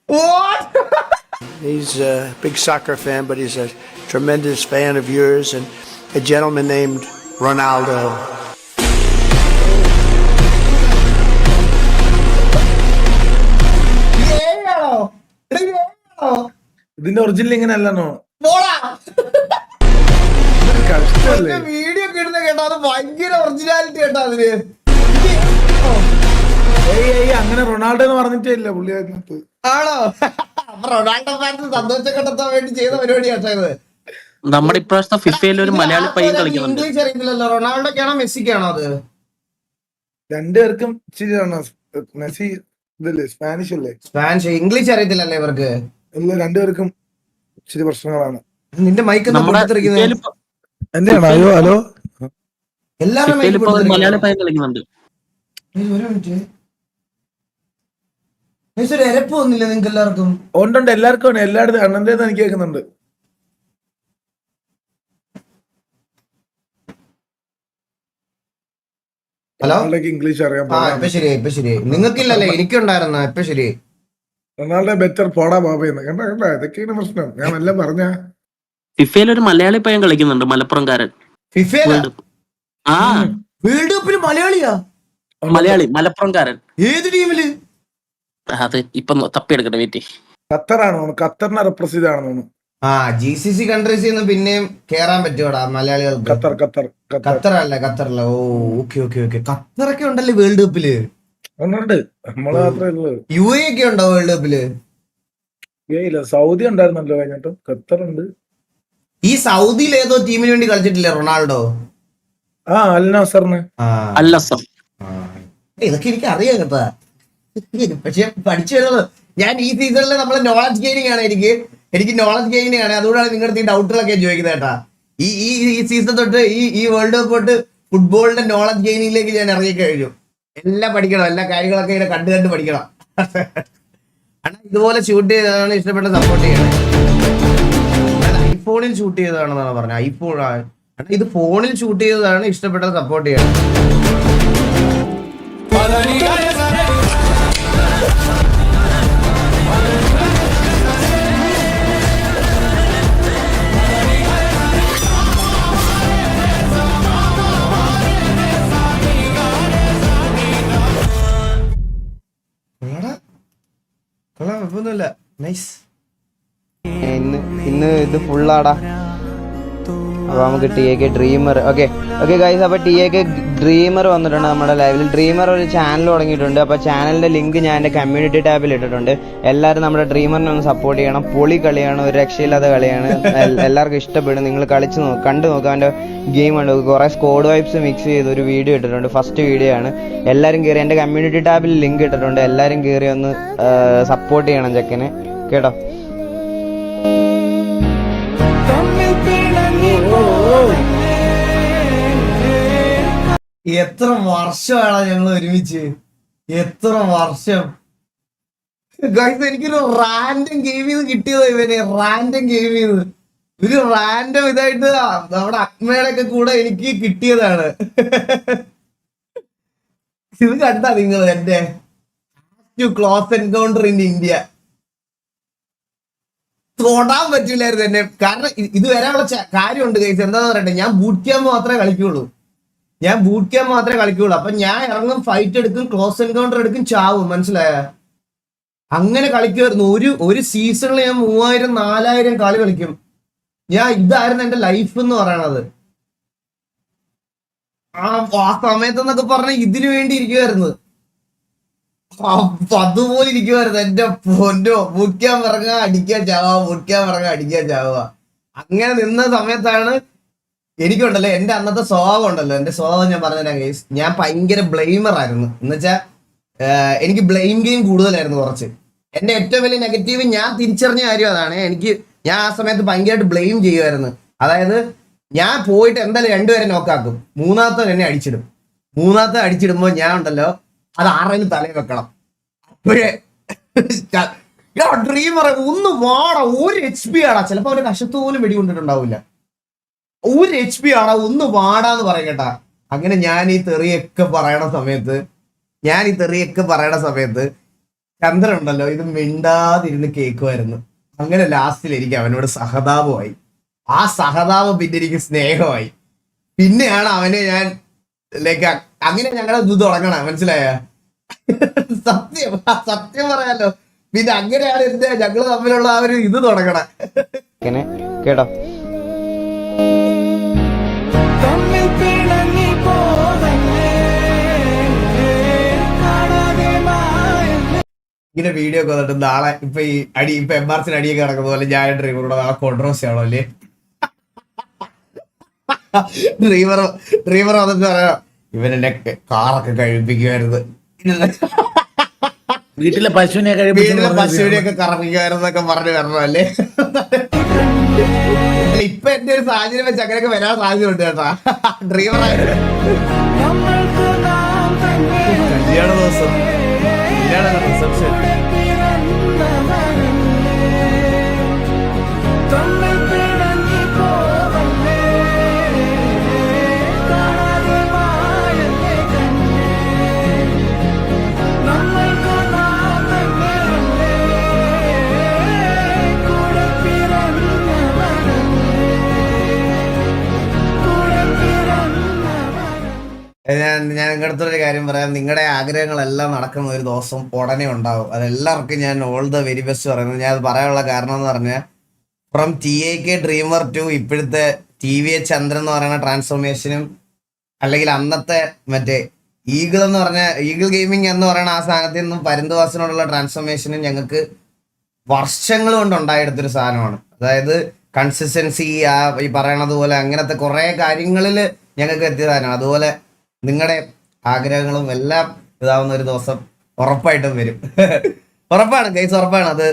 Speaker 1: What?
Speaker 11: He's a big soccer fan, but he's a tremendous fan of yours, and a gentleman named Ronaldo.
Speaker 8: ഇതിന്റെ ഒറിജിനൽ ഇങ്ങനെ അല്ലെന്നോ?
Speaker 1: വീഡിയോ ഒക്കെ ഇടുന്ന കേട്ടോ, അത് ഭയങ്കര ഒറിജിനാലിറ്റി കേട്ടോ അതിന്.
Speaker 8: അങ്ങനെ റൊണാൾഡോ എന്ന് പറഞ്ഞിട്ടേ ഇല്ല പുള്ളി.
Speaker 1: ആണോ? അപ്പൊ റൊണാൾഡോ ഫാൻസ് സന്തോഷം കണ്ടെത്താൻ വേണ്ടി ചെയ്ത പരിപാടിയാട്ടത്.
Speaker 7: നമ്മുടെ ഇപ്രാവശ്യത്തെ ഫിഫയിൽ ഒരു മലയാളി പയ്യൻ കളിക്കുന്നുണ്ട്.
Speaker 1: ഇംഗ്ലീഷ് അറിയത്തില്ലല്ലോ. റൊണാൾഡോക്കാണോ മെസ്സിക്കാണോ അത്?
Speaker 8: രണ്ടുപേർക്കും മെസ്സി ഇതല്ലേ, സ്പാനിഷ് അല്ലേ?
Speaker 1: സ്പാനിഷ്, ഇംഗ്ലീഷ് അറിയത്തില്ലല്ലേ ഇവർക്ക്?
Speaker 8: ഇല്ല, രണ്ടുപേർക്കും ഇച്ചിരി പ്രശ്നങ്ങളാണ്.
Speaker 1: നിന്റെ മൈക്ക്
Speaker 7: നമ്മുടെ
Speaker 8: എന്റെയാണോ? അയ്യോ ഹലോ,
Speaker 1: എല്ലാവരും
Speaker 7: ഫിഫയിൽ ഇപ്പൊ ഒരു മലയാളി പയ്യൻ കളിക്കുന്നുണ്ട്.
Speaker 1: ഒരു മിനിറ്റ്, ഒരു എരപ്പ് വന്നില്ല നിങ്ങൾക്ക് എല്ലാവർക്കും?
Speaker 8: ഉണ്ട് എല്ലാവർക്കും ഉണ്ട്. എല്ലായിടത്തും അണ്ണന്റെ എനിക്ക് കേൾക്കുന്നുണ്ട്.
Speaker 1: ഹലോ,
Speaker 8: ഇംഗ്ലീഷ് അറിയാൻ
Speaker 1: ഇപ്പൊ ശരിയായി. നിങ്ങൾക്കില്ലല്ലേ? എനിക്കുണ്ടായിരുന്ന ഇപ്പൊ ശരി.
Speaker 8: റൊണാൾഡോ ബെറ്റർ പോടാ ബാബയെന്ന് കണ്ട ഇതൊക്കെയാണ് പ്രശ്നം. ഞാൻ എല്ലാം പറഞ്ഞ
Speaker 7: ഫിഫയിൽ ഒരു മലയാളി പയ്യൻ കളിക്കുന്നുണ്ട്, മലപ്പുറംകാരൻ.
Speaker 1: ഫിഫയില
Speaker 7: ആ
Speaker 1: വേൾഡ് കപ്പിൽ മലയാളിയാ?
Speaker 7: മലയാളി മലപ്പുറംകാരൻ.
Speaker 1: ഏത് ടീമില്?
Speaker 7: അത് ഇപ്പൊ തപ്പിയെടുക്കട്ടെ, വെയിറ്റ്.
Speaker 8: ഖത്തറാണ് തോന്നുന്നു, ഖത്തറിനെ റെപ്രസെന്റ് ആണെന്ന് തോന്നുന്നു.
Speaker 1: GCC കൺട്രീസിൽ നിന്ന് പിന്നെയും കേറാൻ പറ്റുമോടാ മലയാളികൾക്ക്? ഖത്തറല്ല. ഓ ഓക്കെ. ഖത്തറൊക്കെ ഉണ്ടല്ലേ വേൾഡ് കപ്പില്?
Speaker 8: ഉണ്ട്, നമ്മള് മാത്രമേ ഉള്ളൂ.
Speaker 1: UAE ഒക്കെ ഉണ്ടോ വേൾഡ് കപ്പില്?
Speaker 8: ഇല്ല, സൗദി ഉണ്ടായിരുന്നല്ലോ കഴിഞ്ഞിട്ട്. ഖത്തറുണ്ട്.
Speaker 1: ഈ സൗദിയിൽ ഏതോ ടീമിന് വേണ്ടി കളിച്ചിട്ടില്ലേ റൊണാൾഡോ?
Speaker 8: അൽ നസറിന്.
Speaker 1: ഇതൊക്കെ എനിക്ക് അറിയാം കേട്ടാ, പക്ഷെ പഠിച്ചു വരുന്നത് ഞാൻ ഈ സീസണില് നമ്മള് നോളജ് ഗെയിനിങ് ആണ്. എനിക്ക് നോളജ് ഗെയിനിങ് ആണ്. അതുകൊണ്ടാണ് നിങ്ങളുടെ ഈ ഡൗട്ടുകളൊക്കെ ചോദിക്കുന്നത് കേട്ടാ. ഈ സീസൺ തൊട്ട് ഈ വേൾഡ് കപ്പ് തൊട്ട് ഫുട്ബോളിന്റെ നോളജ് ഗെയിനിങ്ങിലേക്ക് ഞാൻ ഇറങ്ങി കഴിഞ്ഞു. എല്ലാം പഠിക്കണം, എല്ലാ കാര്യങ്ങളൊക്കെ ഇങ്ങനെ കണ്ടു പഠിക്കണം. അണ്ണാ ഇതുപോലെ ഷൂട്ട് ചെയ്തതാണ് ഇഷ്ടപ്പെട്ട സപ്പോർട്ട് ചെയ്യണം. ഐഫോണിൽ ഷൂട്ട് ചെയ്തതാണെന്നാണ് പറഞ്ഞത്. ഐഫോൺ അണ്ണാ ഇത് ഫോണിൽ ഷൂട്ട് ചെയ്തതാണ് ഇഷ്ടപ്പെട്ടത് സപ്പോർട്ട് ചെയ്യണം.
Speaker 6: ഇന്ന് ഇത് ഫുള്ളാടാ. അപ്പൊ നമുക്ക് TAK ഡ്രീമർ ഓക്കെ ഗൈസ്. അപ്പൊ TAK ഡ്രീമർ വന്നിട്ടുണ്ട് നമ്മുടെ ലൈവിൽ. ഡ്രീമർ ഒരു ചാനൽ തുടങ്ങിയിട്ടുണ്ട്. അപ്പൊ ചാനലിന്റെ ലിങ്ക് ഞാൻ എന്റെ കമ്മ്യൂണിറ്റി ടാബിൽ ഇട്ടിട്ടുണ്ട്. എല്ലാവരും നമ്മുടെ ഡ്രീമറിനെ ഒന്ന് സപ്പോർട്ട് ചെയ്യണം. പൊളി കളിയാണ്, ഒരു രക്ഷയില്ലാത്ത കളിയാണ്. എല്ലാവർക്കും ഇഷ്ടപ്പെടും. നിങ്ങൾ കണ്ടു നോക്കുക. അവന്റെ ഗെയിം ഉണ്ട്. കുറെ സ്കോഡ് വൈബ്സ് മിക്സ് ചെയ്ത് ഒരു വീഡിയോ ഇട്ടിട്ടുണ്ട്. ഫസ്റ്റ് വീഡിയോ ആണ്. എല്ലാവരും കയറി എന്റെ കമ്മ്യൂണിറ്റി ടാബിൽ ലിങ്ക് ഇട്ടിട്ടുണ്ട്. എല്ലാവരും കയറി ഒന്ന് സപ്പോർട്ട് ചെയ്യണം ചെക്കനെ, കേട്ടോ.
Speaker 1: എത്ര വർഷമാണ് ഞങ്ങൾ ഒരുമിച്ച്? എത്ര വർഷം ഗൈസ്. എനിക്കൊരു റാൻഡം ഗെയിം ചെയ്ത് കിട്ടിയതോ ഇവന്. റാൻഡം ഗെയിം ചെയ്ത് ഒരു റാൻഡം ഇതായിട്ട് നമ്മുടെ അക്മയുടെ കൂടെ എനിക്ക് കിട്ടിയതാണ്. ഇത് കണ്ടാ നിങ്ങൾ എന്റെ ക്ലോസ് എൻകൗണ്ടർ ഇൻ ഇന്ത്യ? തൊടാൻ പറ്റില്ലായിരുന്നു എന്നെ. കാരണം ഇത് വരാനുള്ള കാര്യമുണ്ട് ഗൈസ്. എന്താന്ന് പറയട്ടെ, ഞാൻ ബൂട്ട് ക്യാമ്പ് മാത്രമേ കളിക്കുള്ളൂ. അപ്പൊ ഞാൻ ഇറങ്ങും, ഫൈറ്റ് എടുക്കും, ക്ലോസ് എൻകൗണ്ടർ എടുക്കും, ചാവും. മനസ്സിലായ? അങ്ങനെ കളിക്കുമായിരുന്നു. ഒരു സീസണിൽ ഞാൻ 3000-4000 കളി കളിക്കും. ഇതായിരുന്നു എന്റെ ലൈഫ് എന്ന് പറയണത്. ആ സമയത്ത് എന്നൊക്കെ പറഞ്ഞ ഇതിനു വേണ്ടി ഇരിക്കുമായിരുന്നു. അതുപോലെ ഇരിക്കുമായിരുന്നു. എന്റെ പൊന്നോ, മുറിക്കാൻ പറഞ്ഞ അടിക്കാൻ ചാവുക. അങ്ങനെ നിന്ന സമയത്താണ് എനിക്കുണ്ടല്ലോ എന്റെ അന്നത്തെ സ്വഭാവം ഉണ്ടല്ലോ. എന്റെ സ്വഭാവം ഞാൻ പറഞ്ഞുതരാം ഗൈസ്. ഞാൻ ഭയങ്കര ബ്ലെയിമർ ആയിരുന്നു. എന്നുവെച്ചാ എനിക്ക് ബ്ലെയിം ഗെയിം കൂടുതലായിരുന്നു കുറച്ച്. എന്റെ ഏറ്റവും വലിയ നെഗറ്റീവ് ഞാൻ തിരിച്ചറിഞ്ഞ കാര്യം അതാണ്. ഞാൻ ആ സമയത്ത് ഭയങ്കരമായിട്ട് ബ്ലെയിം ചെയ്യുമായിരുന്നു. അതായത് ഞാൻ പോയിട്ട് എന്തായാലും 2 പേരെ നോക്കാക്കും, 3ാമത്തെ എന്നെ അടിച്ചിടുമ്പോ ഞാൻ ഉണ്ടല്ലോ അത് 6 തലയിൽ വെക്കണം. അപ്പോഴേ ഡ്രീമർ ഒന്ന് വാടാ, 1 HP ആടാ. ചിലപ്പോ അവന്റെ കശത്ത് പോലും വെടികൊണ്ടിട്ടുണ്ടാവില്ല. 1 HP ആടാ, ഒന്ന് വാടാന്ന് പറയും കേട്ടാ. അങ്ങനെ ഞാൻ ഈ തെറിയൊക്കെ പറയണ സമയത്ത് ചന്ദ്രൻ ഉണ്ടല്ലോ ഇത് മിണ്ടാതിരുന്ന് കേൾക്കുമായിരുന്നു. അങ്ങനെ ലാസ്റ്റിൽ എനിക്ക് അവനോട് സഹതാപമായി. ആ സഹതാപം പിന്നെ എനിക്ക് സ്നേഹമായി. പിന്നെയാണ് അവനെ ഞാൻ ലൈക്ക് അങ്ങനെ ഞങ്ങളെ ഇത് തുടങ്ങണം. മനസ്സിലായ? സത്യം പറയാലോ. പിന്നെ അങ്ങനെയാണ് ഞങ്ങള് തമ്മിലുള്ള ആ ഒരു ഇത് തുടങ്ങണേ,
Speaker 6: കേട്ടോ.
Speaker 1: ഇങ്ങനെ വീഡിയോ ഒക്കെ വന്നിട്ട് നാളെ ഇപ്പൊ എംആർസിന് അടിയൊക്കെ നടക്കുന്ന പോലെ ഞാൻ ഡ്രൈവറോട് നാളെ കോൺട്രോസി ആണോ അല്ലേ? ഡ്രൈവർ വന്നിട്ട് പറയാം ഇവനെന്നെ കാറൊക്കെ കഴിപ്പിക്കുമായിരുന്നു,
Speaker 8: വീട്ടിലെ പശുവിനെയൊക്കെ
Speaker 1: കറപ്പിക്കുമായിരുന്നൊക്കെ പറഞ്ഞു വരണോ അല്ലേ? ഇപ്പൊ എന്റെ ഒരു സാഹചര്യം വെച്ച് അങ്ങനെയൊക്കെ വരാൻ സാധ്യത ഉണ്ട് കേട്ടാ. ഡ്രീമറായിട്ട് കല്യാണ ദിവസം റിസപ്ഷൻ. ഞാൻ നിങ്ങളുടെ അടുത്തൊരു കാര്യം പറയാം. നിങ്ങളുടെ ആഗ്രഹങ്ങളെല്ലാം നടക്കുന്ന ഒരു ദിവസം ഉടനെ ഉണ്ടാവും. അതെല്ലാവർക്കും ഞാൻ ഓൾ ദ വെരി ബെസ്റ്റ് പറയുന്നത്. ഞാൻ അത് പറയാനുള്ള കാരണം എന്ന് പറഞ്ഞാൽ ഫ്രം TAK ഡ്രീമർ ടു ഇപ്പോഴത്തെ TVA ചന്ദ്രൻ എന്ന് പറയുന്ന ട്രാൻസ്ഫോർമേഷനും, അല്ലെങ്കിൽ അന്നത്തെ മറ്റേ ഈഗിൾ എന്ന് പറഞ്ഞ ഈഗിൾ ഗെയിമിംഗ് എന്ന് പറയുന്ന ആ സാധനത്തിൽ നിന്നും പരുന്തുവാസിനോടുള്ള ട്രാൻസ്ഫോർമേഷനും ഞങ്ങൾക്ക് വർഷങ്ങൾ കൊണ്ട് ഉണ്ടായെടുത്തൊരു സാധനമാണ്. അതായത് കൺസിസ്റ്റൻസി, ഈ പറയണത് പോലെ അങ്ങനത്തെ കുറെ കാര്യങ്ങളിൽ ഞങ്ങൾക്ക് എത്തിയ സാധനമാണ്. അതുപോലെ നിങ്ങളുടെ ആഗ്രഹങ്ങളും എല്ലാം ഇതാവുന്ന ഒരു ദിവസം ഉറപ്പായിട്ടും വരും. ഉറപ്പാണ് ഗൈസ്, ഉറപ്പാണ്. അത്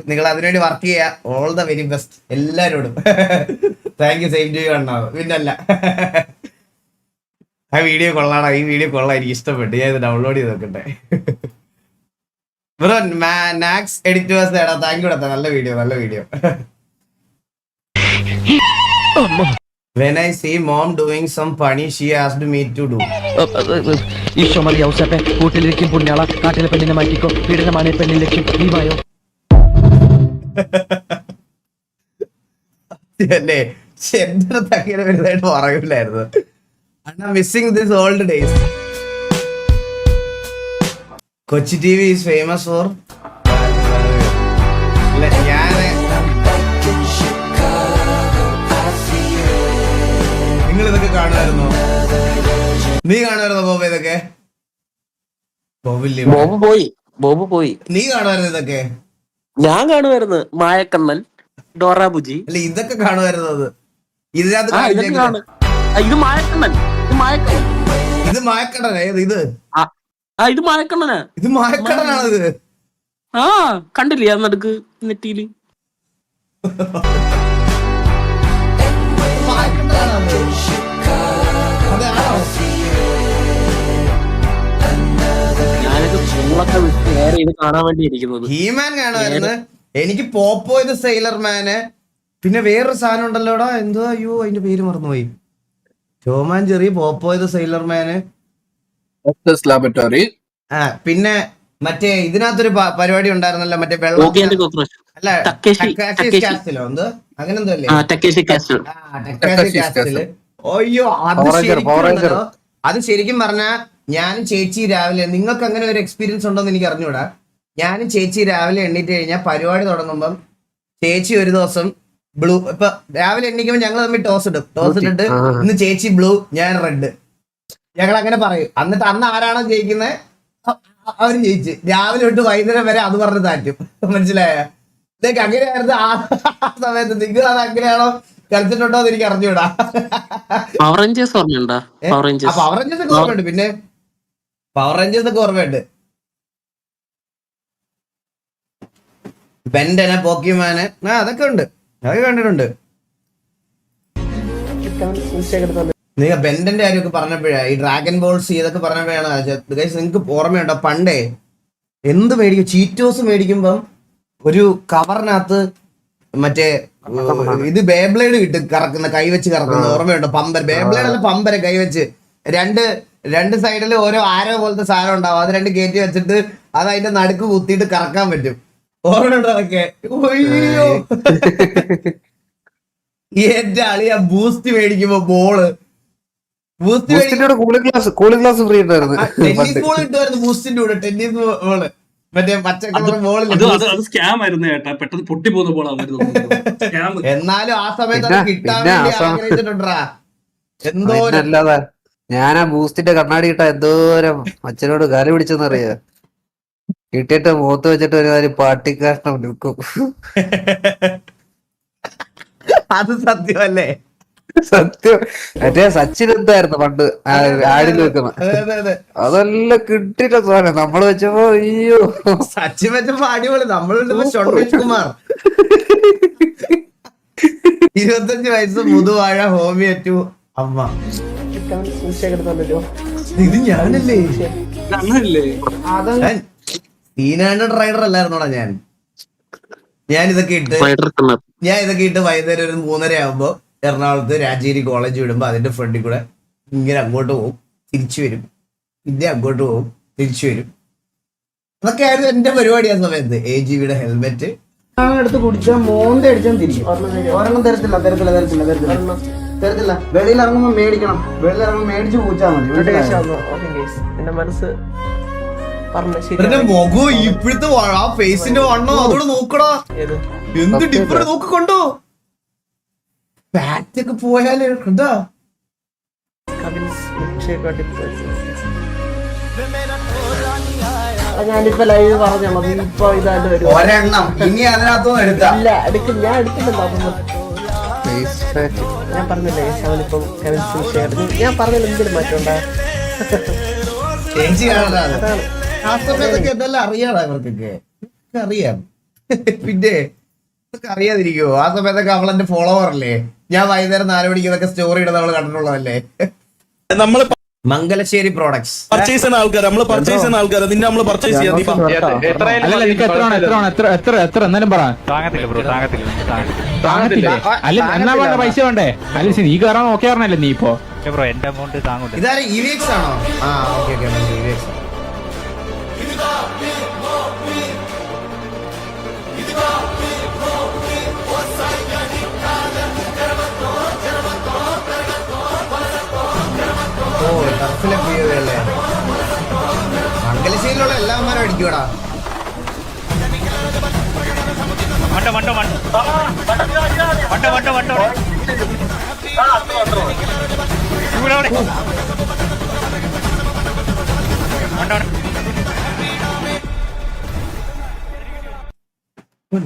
Speaker 1: നിങ്ങൾ അതിനുവേണ്ടി വർക്ക് ചെയ്യുക. ഓൾ ദ വെരി ബെസ്റ്റ് എല്ലാവരോടും. Thank you. Same to you അണ്ണാ. പിന്നല്ല, ആ വീഡിയോ കൊള്ളാണ്. ഈ വീഡിയോ കൊള്ളാം, എനിക്ക് ഇഷ്ടപ്പെട്ടു. ഞാൻ ഇത് ഡൗൺലോഡ് ചെയ്ത് നോക്കട്ടെ. ബ്രോ നാക്സ് എഡിറ്റേഴ്സ് നേടാ. Thank you. നല്ല വീഡിയോ, നല്ല video. When I see mom doing some funny, she asked me to do. കൂട്ടിലിരിക്കും പുണ്യാള, കാട്ടിലെ പെണ്ണിനെ മാറ്റിക്കോ, പീഡനമാണ് പെണ്ണിൻ ലക്ഷ്യം, നീവായോ. അല്ലേ എന്റെ അങ്ങനെ വലുതായിട്ട് പറയൂലായിരുന്നു. അണ്ണാ missing this old days. Kochi TV is famous for ഞാൻ നിങ്ങൾ ഇതൊക്കെ കാണുമായിരുന്നോ? നീ കാണുമായിരുന്നോ ബോബ ഇതൊക്കെ?
Speaker 7: ബോബു പോയി.
Speaker 1: നീ കാണുമായിരുന്നു ഇതൊക്കെ?
Speaker 7: ഞാൻ കാണുമായിരുന്നു. മായക്കണ്ണൻ, ഡോറാബുജി.
Speaker 1: അല്ല ഇതൊക്കെ കാണുമായിരുന്നത് ഇതിനകത്ത്.
Speaker 7: ഇത് മായക്കണ്ണൻ.
Speaker 1: ഇത് മായക്കണ്ണനാ? ഏത് ഇത്?
Speaker 7: ഇത് മായക്കണ്ണനാ.
Speaker 1: ഇത് മായക്കണ്ണനാണ് ഇത്.
Speaker 7: ആ കണ്ടില്ലേ ആ നടുക്ക് നെറ്റിയില്? കാണാൻ വേണ്ടി ഇരിക്കുന്നത്.
Speaker 1: ഹീമാൻ കാണുമായിരുന്നു. എനിക്ക് പോപ്പോ ഇത് സെയിലർമാന്, പിന്നെ വേറൊരു സാധനം ഉണ്ടല്ലോടാ, എന്തോ, അയ്യോ അതിന്റെ പേര് മറന്നുപോയി. ടോമാൻ ജെറി, പോപ്പോ ഇത് സെയിലർമാന്, പിന്നെ മറ്റേ ഇതിനകത്തൊരു പരിപാടി ഉണ്ടായിരുന്നല്ലോ, മറ്റേ വെള്ളം അല്ല കാസ്റ്റിലോ എന്തോ അങ്ങനെ എന്തോ അല്ലേ? കാസ്റ്റില്. അയ്യോ അത് ശരിക്കും പറഞ്ഞാ ഞാനും ചേച്ചി രാവിലെ, നിങ്ങൾക്ക് അങ്ങനെ ഒരു എക്സ്പീരിയൻസ് ഉണ്ടോന്ന് എനിക്ക് അറിഞ്ഞൂടാ. ഞാനും ചേച്ചി രാവിലെ എണ്ണീറ്റ് കഴിഞ്ഞാൽ പരിപാടി തുടങ്ങുമ്പം ചേച്ചി ഒരു ദിവസം ബ്ലൂ, ഇപ്പൊ രാവിലെ എണ്ണിക്കുമ്പോൾ ഞങ്ങൾ തമ്മിൽ ടോസ് ഇട്ടിട്ട് ഇന്ന് ചേച്ചി ബ്ലൂ ഞാൻ റെഡ്, ഞങ്ങൾ അങ്ങനെ പറയും. എന്നിട്ട് അന്ന് ആരാണോ ജയിക്കുന്നത് അവര് ജയിച്ച് രാവിലെ തൊട്ട് വൈകുന്നേരം വരെ അത് പറഞ്ഞ് താറ്റും. മനസ്സിലായ? ഇതൊക്കെ അങ്ങനെയായിരുന്നു ആ സമയത്ത്. നിങ്ങൾ അത് അങ്ങനെയാണോ കളിച്ചിട്ടുണ്ടോ എന്ന് എനിക്ക് അറിഞ്ഞൂടാ.
Speaker 7: പവർ റേഞ്ചേഴ്സ് ഓർമ്മയുണ്ട്.
Speaker 1: ഒക്കെ ഓർമ്മയുണ്ട്, പിന്നെ പവർ റേഞ്ചേഴ്സ് ഒക്കെ ഓർമ്മയുണ്ട്. ബെൻഡന, പോക്കിമാന്, അതൊക്കെ ഉണ്ട്, അതൊക്കെ കണ്ടിട്ടുണ്ട്. നിങ്ങൾ ബെൻഡന്റെ കാര്യമൊക്കെ പറഞ്ഞപ്പോഴാ, ഈ ഡ്രാഗൺ ബോൾസ് ഇതൊക്കെ പറഞ്ഞപ്പോഴാണ് നിങ്ങൾക്ക് ഓർമ്മയുണ്ടോ പണ്ടേ എന്ത് മേടിക്കും, ചീറ്റോസ് മേടിക്കുമ്പം ഒരു കവറിനകത്ത് മറ്റേ ഇത് ബേബ്ലേഡ് കിട്ടും, കറക്കുന്ന കൈവച്ച് കറക്കുന്ന ഓർമ്മയുണ്ടോ? പമ്പർ, ബേബ്ലേഡ് അല്ല പമ്പര, കൈവച്ച് രണ്ട് സൈഡിൽ ഓരോ ആരോ പോലത്തെ സാധനം ഉണ്ടാവും. അത് രണ്ട് കയറ്റി വെച്ചിട്ട് അത് അതിന്റെ നടുക്ക് കുത്തിയിട്ട് കറക്കാൻ പറ്റും. ഓർമ്മയുണ്ടോ അതൊക്കെ? ഒയ്യോ എന്റെ അളിയാ ബൂസ്റ്റ് മേടിക്കുമ്പോ ball, Boost
Speaker 6: cooling glass free ഉണ്ടായിരുന്നു.
Speaker 1: ടെന്നീസ് ബോൾ കിട്ടുമായിരുന്നു ബൂസ്റ്റിന്റെ കൂടെ, ടെന്നീസ് ബോള്, മറ്റേ പച്ചക്കളർ ബോൾ. എന്നാലും ആ സമയത്ത് അത് കിട്ടാൻ വേണ്ടി ആഗ്രഹിച്ചിട്ടുണ്ടാ. എന്തോ
Speaker 6: അല്ലാതെ ഞാൻ ആ ബൂസ്റ്റിന്റെ കണ്ണാടി കിട്ടാ എന്തോരം അച്ഛനോട് കാലി പിടിച്ചെന്നറിയാ. കിട്ടിയിട്ട് മുഖത്ത് വെച്ചിട്ട് ഒരു പാട്ടിക്കാഷ്ടം നിൽക്കും.
Speaker 1: അത് സത്യമല്ലേ?
Speaker 6: സത്യം. മറ്റേ സച്ചിൻ എന്തായിരുന്നു പണ്ട് ആടിൽ വെക്കുന്ന, അതെല്ലാം കിട്ടിയിട്ട സാധനം നമ്മള് വെച്ചപ്പോ അയ്യോ.
Speaker 1: സച്ചിൻ വെച്ചപ്പോ അടിപൊളി. നമ്മളുണ്ട് ഷോൺവേഷ് കുമാർ. 25 വയസ്സ് മുതുവാഴ ഹോമിയോ ടു അമ്മ. ഇത് ഞാനല്ലേ? സീനാൻഡ് റൈഡർ അല്ലായിരുന്നോടാ ഞാൻ ഇതൊക്കെ ഇട്ട് വൈകുന്നേരം ഒരു 3:30 ആകുമ്പോ എറണാകുളത്ത് രാജഗിരി കോളേജ് വിടുമ്പോ അതിന്റെ ഫ്രണ്ടിൽ കൂടെ ഇങ്ങനെ അങ്ങോട്ട് പോകും, തിരിച്ചു വരും, പിന്നെ അങ്ങോട്ട് പോകും, തിരിച്ചു വരും. അതൊക്കെ ആയിരുന്നു എന്റെ പരിപാടി ആ സമയത്ത്. AGV-യുടെ ഹെൽമെറ്റ്
Speaker 6: എടുത്ത് കുടിച്ചാൽ മോന്ത അടിച്ചാൽ തിരിക്കും. ഒരെണ്ണം തരത്തില്ല. വെളിയിൽ ഇറങ്ങുമ്പോ മേടിക്കണം. വെളിയിൽ ഇറങ്ങുമ്പോ മേടിച്ച് പൂച്ചാൽ മതി.
Speaker 7: എന്റെ മനസ്സ്
Speaker 1: ഇവരുടെ മുഖം ഇപ്പോഴത്തെ ആ ഫേസിന്റെ വണ്ണോ അതോട് നോക്കടാ, എന്ത് ഡിഫറൻറ്റ് നോക്കിക്കൊണ്ടോ. ഫാറ്റൊക്കെ പോയാലേ എന്താ
Speaker 7: ഞാനിപ്പോ ലൈവ് പറഞ്ഞോളൂ. ഇപ്പൊ ഇതാണ്ട് വരും
Speaker 1: ഒരെണ്ണം ഇനി അതിനകത്തൊന്നും എടുത്താ
Speaker 7: ഇല്ല ഞാൻ എടുക്കുന്നുണ്ടോ? ഞാൻ പറഞ്ഞില്ലേ അവനിപ്പം ഞാൻ പറഞ്ഞില്ല എന്തിനും മാറ്റമുണ്ടാ.
Speaker 1: ചേച്ചി കാണാ ആ സമയത്തൊക്കെ എന്തെല്ലാം അറിയാടാ ഇവർക്കൊക്കെ അറിയാം. പിന്നെ ഇതൊക്കെ അറിയാതിരിക്കുവോ? ആ സമയത്തൊക്കെ അവളെന്റെ ഫോളോവർ അല്ലേ. ഞാൻ വൈകുന്നേരം 4 മണിക്ക് ഇതൊക്കെ സ്റ്റോറി ഇടുന്ന അവള് കണ്ടിട്ടുള്ളതല്ലേ.
Speaker 3: നമ്മള്
Speaker 1: മംഗലശ്ശേരി പ്രോഡക്ട്സ്
Speaker 3: പർച്ചേസ് ചെയ്യുന്ന ആൾക്കാർ, നമ്മള് പർച്ചേസ് ചെയ്യുന്ന ആൾക്കാർ, നിന്നെ നമ്മള് പർച്ചേസ് ചെയ്യാം.
Speaker 2: എത്ര എന്നാലും പറ. അല്ല എന്നാ വേണ്ട പൈസ വേണ്ടേ? അല്ല നീ കയറാൻ നോക്കി പറഞ്ഞല്ലേ നീ ഇപ്പൊ എന്റെ അമൗണ്ട് താങ്ങൂല.
Speaker 1: ഇതാരെ EVX ആണോ? ആ ഓക്കെ EVX. ഓ ടർഫിലെ അല്ലേ? മംഗലശ്ശേരിയിലുള്ള എല്ലാവന്മാരും അടിക്കൂടാ.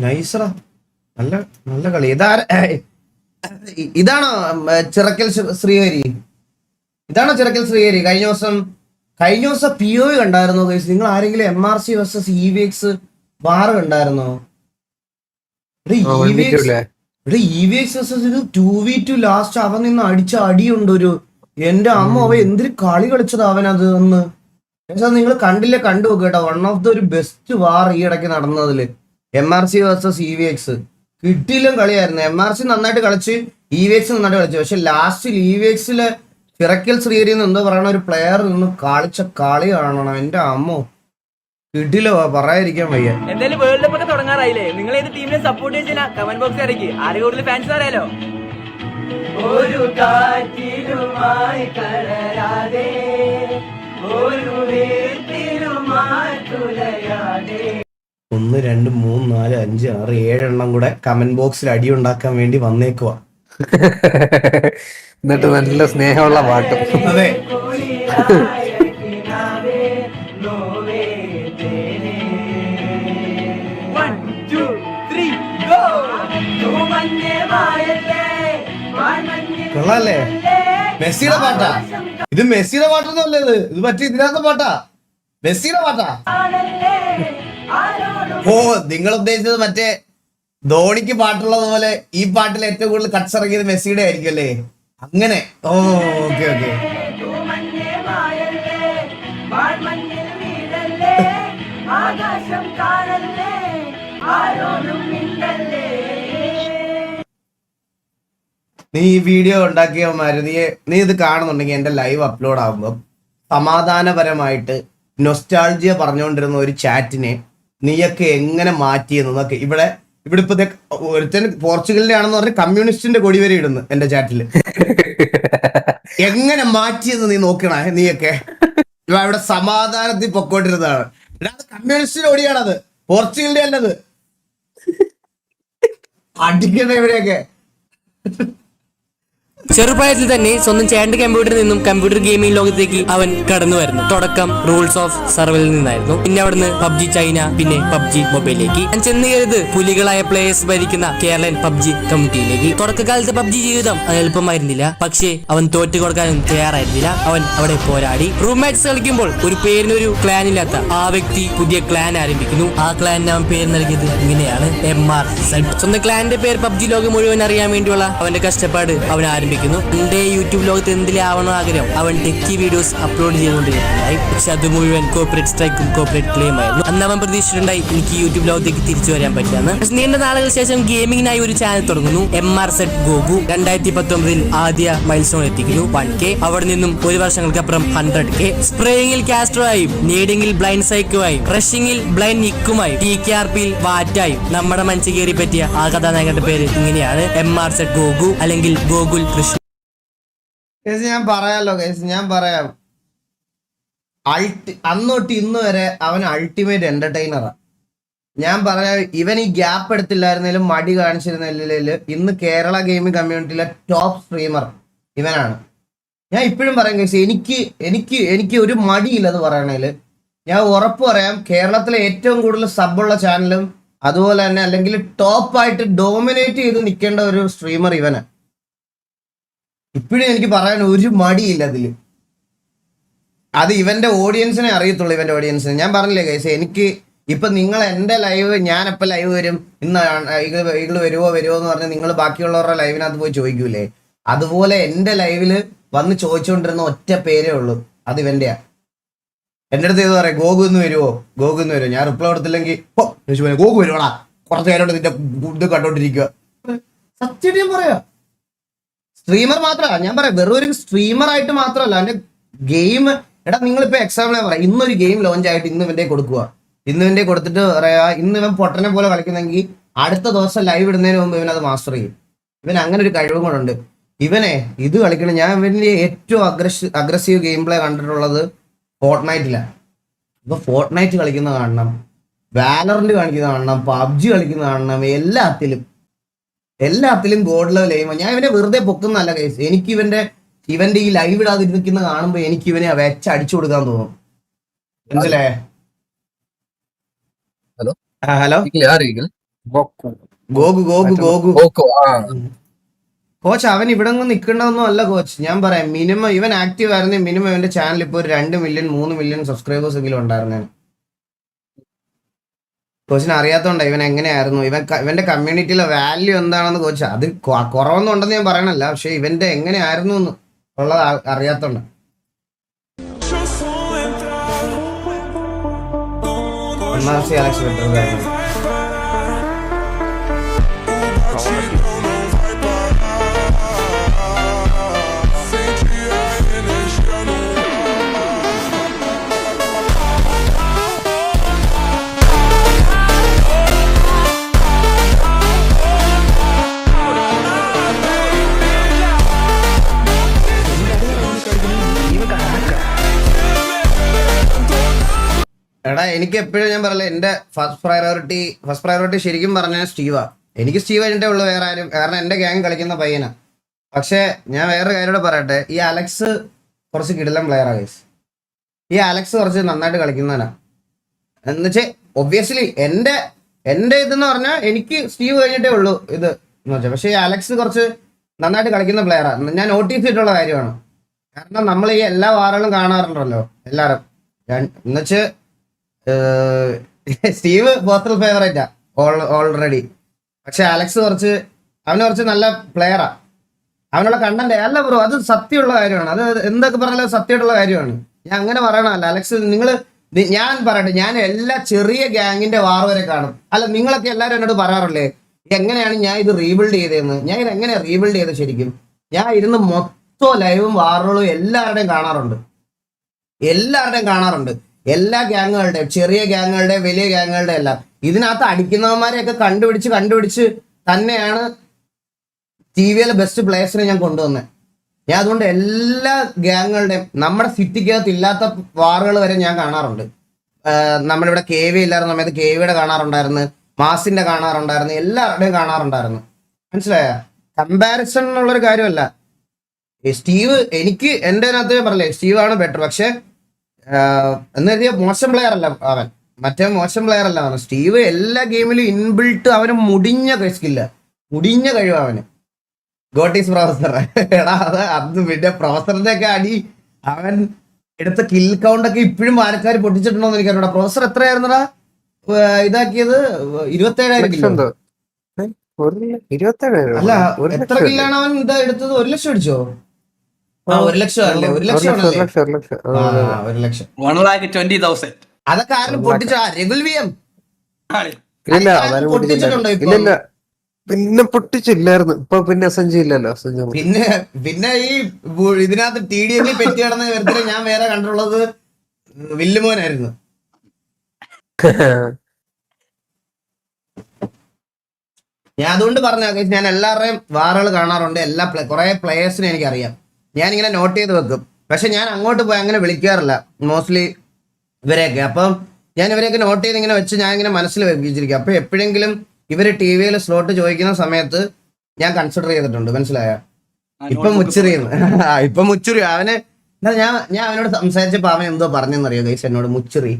Speaker 1: നൈസറാ, നല്ല കളി. ഇതാണോ ചിറക്കൽ ശ്രീഹരി? ഇതാണോ ചിറക്കൽ ശ്രീഹരി? കഴിഞ്ഞ ദിവസം POV കണ്ടായിരുന്നോ ഗൈസ്? നിങ്ങൾ ആരെങ്കിലും MRC vs EVX വാർ കണ്ടായിരുന്നോ? EVX vs 2v2 ലാസ്റ്റ് അവൻ നിന്ന് അടിച്ച അടിയുണ്ട് ഒരു. എന്റെ അമ്മ അവ എന്തൊരു കളി കളിച്ചത് അവനത് ഒന്ന്. നിങ്ങൾ കണ്ടില്ലേ? കണ്ടു നോക്ക് കേട്ടോ. വൺ ഓഫ് ദ ഒരു ബെസ്റ്റ് വാർ ഈ ഇടയ്ക്ക് നടന്നതില് MRC vs EVX. കിട്ടിയില്ലും കളിയായിരുന്നു. MRC നന്നായിട്ട് കളിച്ച് EVX നന്നായിട്ട് കളിച്ചു. പക്ഷെ ലാസ്റ്റിൽ EVXില് ചിറക്കൽ ശ്രീഹരി എന്ന് എന്തോ പറയണ ഒരു പ്ലെയർ നിന്ന് കളിച്ച കളി കാണണം. എന്റെ അമ്മോ കിട്ടില്ലോ, പറയാതിരിക്കാൻ വയ്യ.
Speaker 7: എന്തായാലും വേൾഡ് കപ്പ് ഒക്കെ തുടങ്ങാറായില്ലേ? നിങ്ങൾ ഏത് ടീമിനെ സപ്പോർട്ട് ചെയ്തില്ല? കമന്റ് ബോക്സിൽ ഇറക്കി. ആര് കൂടുതൽ ഫാൻസ് അറിയാലോ? ഒരു കാറ്റിലുമായി കലരാതെ, ഒരു വീട്ടിലുമായി തുലയാതെ.
Speaker 1: 1 2 3 4 5 6 7 എണ്ണം കൂടെ കമന്റ് ബോക്സിൽ അടി ഉണ്ടാക്കാൻ വേണ്ടി വന്നേക്കുവാ.
Speaker 6: എന്നിട്ട് നല്ല സ്നേഹമുള്ള പാട്ടും.
Speaker 1: അതെ, കൊള്ളാല്ലേ? മെസ്സിയുടെ പാട്ടാ ഇത്. മെസ്സിയുടെ പാട്ടൊന്നുമല്ല ഇത് മറ്റേ ഇതിനകത്ത പാട്ടാ, മെസ്സിയുടെ പാട്ടാ. ഓ നിങ്ങൾ ഉദ്ദേശിച്ചത് മറ്റേ ധോണിക്ക് പാട്ടുള്ളത് പോലെ ഈ പാട്ടിൽ ഏറ്റവും കൂടുതൽ കട്ട്സ് ഇറങ്ങിയത് മെസ്സിയുടെ ആയിരിക്കും അല്ലേ? അങ്ങനെ. ഓ ഓക്കെ. നീ ഈ വീഡിയോ ഉണ്ടാക്കിയവന്മാര് നീ ഇത് കാണുന്നുണ്ടെങ്കിൽ എന്റെ ലൈവ് അപ്ലോഡ് ആകുമ്പോൾ സമാധാനപരമായിട്ട് നൊസ്റ്റാൾജിയ പറഞ്ഞുകൊണ്ടിരുന്ന ഒരു ചാറ്റിനെ നീയൊക്കെ എങ്ങനെ മാറ്റിയെന്നൊക്കെ ഇവിടെ ഇപ്പൊ ഒരുത്തൻ പോർച്ചുഗലിന്റെ ആണെന്ന് പറഞ്ഞ് കമ്മ്യൂണിസ്റ്റിന്റെ കൊടി വരെ ഇടുന്നു എന്റെ ചാറ്റില്. എങ്ങനെ മാറ്റിയെന്ന് നീ നോക്കണേ? നീയൊക്കെ ഇവിടെ സമാധാനത്തിൽ പൊക്കോണ്ടിരുന്നതാണ്. കമ്മ്യൂണിസ്റ്റിന്റെ കൊടിയാണത്, പോർച്ചുഗലിന്റെ അല്ലത്. അടിക്കുന്ന ഇവരെയൊക്കെ
Speaker 7: ചെറുപ്രായത്തിൽ തന്നെ സ്വന്തം ചേട്ടന്റെ കമ്പ്യൂട്ടറിൽ നിന്നും കമ്പ്യൂട്ടർ ഗെയിമിംഗ് ലോകത്തേക്ക് അവൻ കടന്നു വരുന്നു. തുടക്കം റൂൾസ് ഓഫ് സർവൈവലിൽ നിന്നായിരുന്നു. പിന്നെ അവിടുന്ന് പബ്ജി ചൈന, പിന്നെ പബ്ജി മൊബൈലിലേക്ക്. ഞാൻ ചെന്ന് കയറിയത് പുലികളായ പ്ലേയേഴ്സ് ഭരിക്കുന്ന കേരളൻ പബ്ജി കമ്മ്യൂണിറ്റിയിലേക്ക്. തുടക്കകാലത്തെ പബ്ജി ജീവിതം അത് എളുപ്പമായിരുന്നില്ല. പക്ഷേ അവൻ തോറ്റു കൊടുക്കാനും തയ്യാറായിരുന്നില്ല. അവൻ അവിടെ പോരാടി. റൂം മാച്ച് കളിക്കുമ്പോൾ ഒരു പേരിനൊരു ക്ലാൻ ഇല്ലാത്ത ആ വ്യക്തി പുതിയ ക്ലാൻ ആരംഭിക്കുന്നു. ആ ക്ലാനിന് അവൻ പേര് നൽകിയത് ഇങ്ങനെയാണ്, MR സെഡ്. സ്വന്തം ക്ലാനിന്റെ പേര് പബ്ജി ലോകം മുഴുവൻ അറിയാൻ വേണ്ടിയുള്ള അവന്റെ കഷ്ടപ്പാട് അവൻ ആരംഭിക്കുന്നു. എന്റെ യൂട്യൂബ് ലോകത്ത് എന്തിലാവണോ ആഗ്രഹം, അവൻ ടെക്കി വീഡിയോസ് അപ്ലോഡ് ചെയ്തുകൊണ്ടിരിക്കുകയായി. പക്ഷെ അത് മുഴുവൻ കോർപ്പറേറ്റ് സ്ട്രൈക്കും കോർപ്പറേറ്റ് ക്ലെയിം ആയിരുന്നു. അന്ന് അവൻ പ്രതീക്ഷിച്ചിട്ടുണ്ടായി എനിക്ക് യൂട്യൂബ് ലോകത്തേക്ക് തിരിച്ചു വരാൻ പറ്റാന്ന്. നീണ്ട നാളുകൾക്ക് ശേഷം ഗെയിമിങ്ങിനായി ഒരു ചാനൽ തുടങ്ങുന്നു, MR സെഡ് ഗോഗു. 2019 ആദ്യ മൈൽ സ്റ്റോൺ എത്തിക്കുന്നു, 1K. അവിടെ നിന്നും ഒരു വർഷങ്ങൾക്കപ്പുറം 100K. സ്പ്രേയിങ്ങിൽ കാസ്ട്രോയും, നീഡിങ്ങിൽ ബ്ലൈൻഡ് സൈക്കുമായും, റഷിങ്ങിൽ ബ്ലൈൻഡ് നിക്കുമായും, TKRPയിൽ വാറ്റായും നമ്മുടെ മനസ്സിൽ കയറി പറ്റിയ ആ കഥാനായകന്റെ പേര് ഇങ്ങനെയാണ്, MR സെഡ് ഗോഗു അല്ലെങ്കിൽ ഗോകുൽ കൃഷ്ണ.
Speaker 1: ഞാൻ പറയാലോ ഗൈസ്, ഞാൻ പറയാം. അന്നോട്ട് ഇന്ന് വരെ അവൻ അൾട്ടിമേറ്റ് എന്റർടൈനറാ. ഞാൻ പറയാം, ഇവൻ ഈ ഗ്യാപ്പ് എടുത്തില്ലായിരുന്നേലും മടി കാണിച്ചിരുന്നില്ല ഇന്ന് കേരള ഗെയിമിംഗ് കമ്മ്യൂണിറ്റിയിലെ ടോപ്പ് സ്ട്രീമർ ഇവനാണ്. ഞാൻ ഇപ്പോഴും പറയാം ഗൈസ്, എനിക്ക് ഒരു മടിയില്ല അത് പറയണേല്. ഞാൻ ഉറപ്പ് പറയാം, കേരളത്തിലെ ഏറ്റവും കൂടുതൽ സബുള്ള ചാനലും അതുപോലെ തന്നെ അല്ലെങ്കിൽ ടോപ്പായിട്ട് ഡോമിനേറ്റ് ചെയ്ത് നിൽക്കേണ്ട ഒരു സ്ട്രീമർ ഇവന്. ഇപ്പോഴും എനിക്ക് പറയാൻ ഒരു മടിയില്ല അതില്. അത് ഇവന്റെ ഓഡിയൻസിനെ അറിയത്തുള്ളൂ, ഇവന്റെ ഓഡിയൻസിനെ. ഞാൻ പറഞ്ഞില്ലേ ഗൈസ്, എനിക്ക് ഇപ്പൊ നിങ്ങൾ എന്റെ ലൈവ്, ഞാൻ എപ്പോൾ ലൈവ് വരും, ഇന്ന് ഇകള് വരുമോ എന്ന് പറഞ്ഞ് നിങ്ങൾ ബാക്കിയുള്ളവരുടെ ലൈവിനകത്ത് പോയി ചോദിക്കൂലേ, അതുപോലെ എന്റെ ലൈവില് വന്ന് ചോദിച്ചുകൊണ്ടിരുന്ന ഒറ്റ പേരേ ഉള്ളൂ, അത് ഇവന്റെയാ. എന്റെ അടുത്ത് ചെയ്ത് പറയാം, ഗോകു ഇന്ന് വരുമോ. ഞാൻ റിപ്ലൈ കൊടുത്തില്ലെങ്കിൽ ഗോകു വരുവാടാ, കുറച്ച് നേരം നിന്റെ ഇത് കണ്ടോണ്ടിരിക്കുക. സത്യം ഞാൻ പറയാ, സ്ട്രീമർ മാത്രമല്ല, ഞാൻ പറയാം വെറും ഒരു സ്ട്രീമർ ആയിട്ട് മാത്രമല്ല, അതിന്റെ ഗെയിം. എടാ നിങ്ങളിപ്പോ എക്സാമ്പിൾ പറയാം, ഇന്നൊരു ഗെയിം ലോഞ്ച് ആയിട്ട് ഇന്ന് ഇവന്റെ കൊടുക്കുക, ഇന്ന് ഇവന്റെ കൊടുത്തിട്ട് പറയാ ഇന്ന് ഇവൻ പൊട്ടനെ പോലെ കളിക്കുന്നെങ്കിൽ അടുത്ത ദിവസം ലൈവ് ഇടുന്നതിന് മുമ്പ് ഇവൻ അത് മാസ്റ്റർ ചെയ്യും. ഇവൻ അങ്ങനെ ഒരു കഴിവും കൊണ്ടുണ്ട്. ഇവനെ ഇത് കളിക്കണം. ഞാൻ ഇവന്റെ ഏറ്റവും അഗ്രസീവ് ഗെയിം പ്ലേ കണ്ടിട്ടുള്ളത് ഫോർട്ട്നൈറ്റിലാണ്. ഇപ്പൊ ഫോർട്ട്നൈറ്റ് കളിക്കുന്ന കാണണം, വാലറന്റ് കളിക്കുന്ന കാണണം, പബ്ജി കളിക്കുന്ന കാണണം, എല്ലാത്തിലും ഗോഡ് ലെവൽ ചെയ്യുമ്പോൾ ഞാൻ ഇവനെ വെറുതെ പൊക്കുന്നല്ല കേസ്. എനിക്ക് ഇവന്റെ ഈ ലൈവ് ഇടാതിരിക്കുന്ന കാണുമ്പോ എനിക്ക് ഇവനെ വെച്ച് അടിച്ചു കൊടുക്കാൻ തോന്നും. മനസ്സിലായേ? ഹലോ ഗോകു കോച്ച്, അവൻ ഇവിടെ നിന്ന് നിൽക്കേണ്ടതൊന്നും അല്ല കോച്ച്. ഞാൻ പറയാം, മിനിമം ഇവൻ ആക്റ്റീവ് ആയിരുന്നേ മിനിമം ഇവന്റെ ചാനൽ ഇപ്പോൾ ഒരു 2 മില്യൺ 3 മില്യൺ സബ്സ്ക്രൈബേഴ്സ് എങ്കിലും ഉണ്ടായിരുന്നേ. കോച്ചിന് അറിയാത്തോണ്ട ഇവൻ എങ്ങനെയായിരുന്നു, ഇവന്റെ കമ്മ്യൂണിറ്റിയിലെ വാല്യൂ എന്താണെന്ന് കോച്ച്. അത് കുറവൊന്നും ഉണ്ടെന്ന് ഞാൻ പറയണല്ല, പക്ഷെ ഇവന്റെ എങ്ങനെയായിരുന്നു എന്ന് ഉള്ളത് അറിയാത്തോണ്ട. Alex better. എടാ എനിക്ക് എപ്പോഴും ഞാൻ പറയല, എന്റെ ഫസ്റ്റ് പ്രയോറിറ്റി ശരിക്കും പറഞ്ഞാൽ സ്റ്റീവാ. എനിക്ക് സ്റ്റീവ് കഴിഞ്ഞിട്ടേ ഉള്ളൂ വേറെ ആരും, കാരണം എന്റെ ഗ്യാങ് കളിക്കുന്ന പയ്യനാ. പക്ഷെ ഞാൻ വേറൊരു കാര്യം പറയട്ടെ, ഈ അലക്സ് കുറച്ച് കിടിലൻ പ്ലെയറാ ഗൈസ്. ഈ അലക്സ് കുറച്ച് നന്നായിട്ട് കളിക്കുന്നവനാ. എന്നുവെച്ചാൽ ഒബ്വിയസ്ലി എന്റെ ഇതെന്ന് പറഞ്ഞാൽ എനിക്ക് സ്റ്റീവ് കഴിഞ്ഞിട്ടേ ഉള്ളൂ ഇത് എന്ന് വെച്ചാൽ, പക്ഷെ ഈ അലക്സ് കുറച്ച് നന്നായിട്ട് കളിക്കുന്ന പ്ലെയറാ. ഞാൻ നോട്ടീസ് ചെയ്തിട്ടുള്ള കാര്യമാണ്. കാരണം നമ്മൾ ഈ എല്ലാ വാറുകളും കാണാറുണ്ടല്ലോ എല്ലാവരും. എന്നുവെച്ച് സ്റ്റീവ് പേഴ്സണൽ ഫേവറേറ്റാ ഓൾറെഡി. പക്ഷെ അലക്സ് അവന് കുറച്ച് നല്ല പ്ലെയറാ. അവനുള്ള കണ്ടന്റ് അല്ല ബ്രോ, അത് സത്യമുള്ള കാര്യമാണ്. അത് എന്തൊക്കെ പറഞ്ഞാലും സത്യമായിട്ടുള്ള കാര്യമാണ്. ഞാൻ അങ്ങനെ പറയണമല്ല. അലക്സ് ഞാൻ പറയട്ടെ, ഞാൻ എല്ലാ ചെറിയ ഗ്യാങ്ങിന്റെ വാർ വരെ കാണും. അല്ല നിങ്ങളൊക്കെ എല്ലാവരും എന്നോട് പറയാറില്ലേ എങ്ങനെയാണ് ഞാൻ ഇത് റീബിൽഡ് ചെയ്തതെന്ന്. ഞാൻ ഇത് എങ്ങനെയാണ് റീബിൽഡ് ചെയ്തത് ശരിക്കും? ഞാൻ ഇരുന്ന് മൊത്തം ലൈവും വാറുകളും എല്ലാവരുടെയും കാണാറുണ്ട്. എല്ലാ ഗ്യാങ്ങുകളുടെയും, ചെറിയ ഗ്യാങ്ങുകളുടെയും വലിയ ഗ്യാങ്ങുകളുടെയും എല്ലാം. ഇതിനകത്ത് അടിക്കുന്നവന്മാരെയൊക്കെ കണ്ടുപിടിച്ച് തന്നെയാണ് TVയിലെ ബെസ്റ്റ് പ്ലേയേഴ്സിനെ ഞാൻ കൊണ്ടുവന്നത്. ഞാൻ അതുകൊണ്ട് എല്ലാ ഗ്യാങ്ങുകളുടെയും, നമ്മുടെ സിറ്റിക്കകത്ത് ഇല്ലാത്ത വാറുകൾ വരെ ഞാൻ കാണാറുണ്ട്. നമ്മുടെ ഇവിടെ KV ഇല്ലായിരുന്ന സമയത്ത് KVയുടെ കാണാറുണ്ടായിരുന്നു, മാസിന്റെ കാണാറുണ്ടായിരുന്നു, എല്ലാവരുടെയും കാണാറുണ്ടായിരുന്നു. മനസ്സിലായ? കമ്പാരിസൺ എന്നുള്ളൊരു കാര്യമല്ല. സ്റ്റീവ് എനിക്ക് എന്റെ അതിനകത്ത് പറഞ്ഞില്ലേ സ്റ്റീവ് ആണ് ബെറ്റർ. പക്ഷെ എന്ന് കരുതിയ മോശം പ്ലെയർ അല്ല അവൻ, മറ്റേ മോശം പ്ലെയർ അല്ല അവൻ. സ്റ്റീവ് എല്ലാ ഗെയിമിലും ഇൻബിൽട്ട് അവന് മുടിഞ്ഞ സ്കില്ല, മുടിഞ്ഞ കഴിവ് അവന്. ഗോട്ടീസ് പ്രൊഫസർ എടാ അത് പിന്നെ പ്രൊഫസറിന്റെ ഒക്കെ അടി അവൻ എടുത്ത കിൽ കൗണ്ട് ഒക്കെ ഇപ്പോഴും ആൾക്കാർ പൊട്ടിച്ചിട്ടുണ്ടോന്ന് എനിക്കറിയാം. പ്രൊഫസർ എത്രയായിരുന്നടാ ഇതാക്കിയത്? 27,000 അല്ല, എത്ര കില്ലാണ് അവൻ ഇതാ എടുത്തത്? 1 ലക്ഷം അടിച്ചോ? 1 ലക്ഷം അല്ലേ? 1 ലക്ഷം ആണല്ലേ? 1 ലക്ഷം.
Speaker 7: 1,20,000.
Speaker 1: അതൊക്കെ ആരും പൊട്ടിച്ച രഘുൽ VM
Speaker 9: പിന്നെ പൊട്ടിച്ചില്ലായിരുന്നു. ഇപ്പൊ പിന്നെ സഞ്ജി ഇല്ലല്ലോ.
Speaker 1: പിന്നെ ഈ ഇതിനകത്ത് TDM പെറ്റി കിടന്ന കാര്യത്തില് ഞാൻ വേറെ കണ്ടിട്ടുള്ളത് വില്ലുമോനായിരുന്നു. ഞാൻ അതുകൊണ്ട് പറഞ്ഞ ഞാൻ എല്ലാവരുടെയും വാറുകൾ കാണാറുണ്ട്. എല്ലാ കുറെ പ്ലേയേഴ്സിനെ എനിക്കറിയാം. ഞാനിങ്ങനെ നോട്ട് ചെയ്ത് വെക്കും. പക്ഷെ ഞാൻ അങ്ങോട്ട് പോയി അങ്ങനെ വിളിക്കാറില്ല മോസ്റ്റ്ലി ഇവരെയൊക്കെ. അപ്പം ഞാൻ ഇവരെയൊക്കെ നോട്ട് ചെയ്ത് ഇങ്ങനെ വെച്ച് ഞാൻ ഇങ്ങനെ മനസ്സിൽ വെപ്പിച്ചിരിക്കും. അപ്പൊ എപ്പോഴെങ്കിലും ഇവര് TV-യിൽ സ്ലോട്ട് ചോദിക്കുന്ന സമയത്ത് ഞാൻ കൺസിഡർ ചെയ്തിട്ടുണ്ട്. മനസ്സിലായ? ഇപ്പൊ മുച്ചിറിയുന്നു. ഇപ്പൊ മുച്ചിറി അവന് ഞാൻ അവനോട് സംസാരിച്ചപ്പോ അവൻ എന്തോ പറഞ്ഞെന്നറിയോ ഗൈസ്? എന്നോട് മുച്ചിറി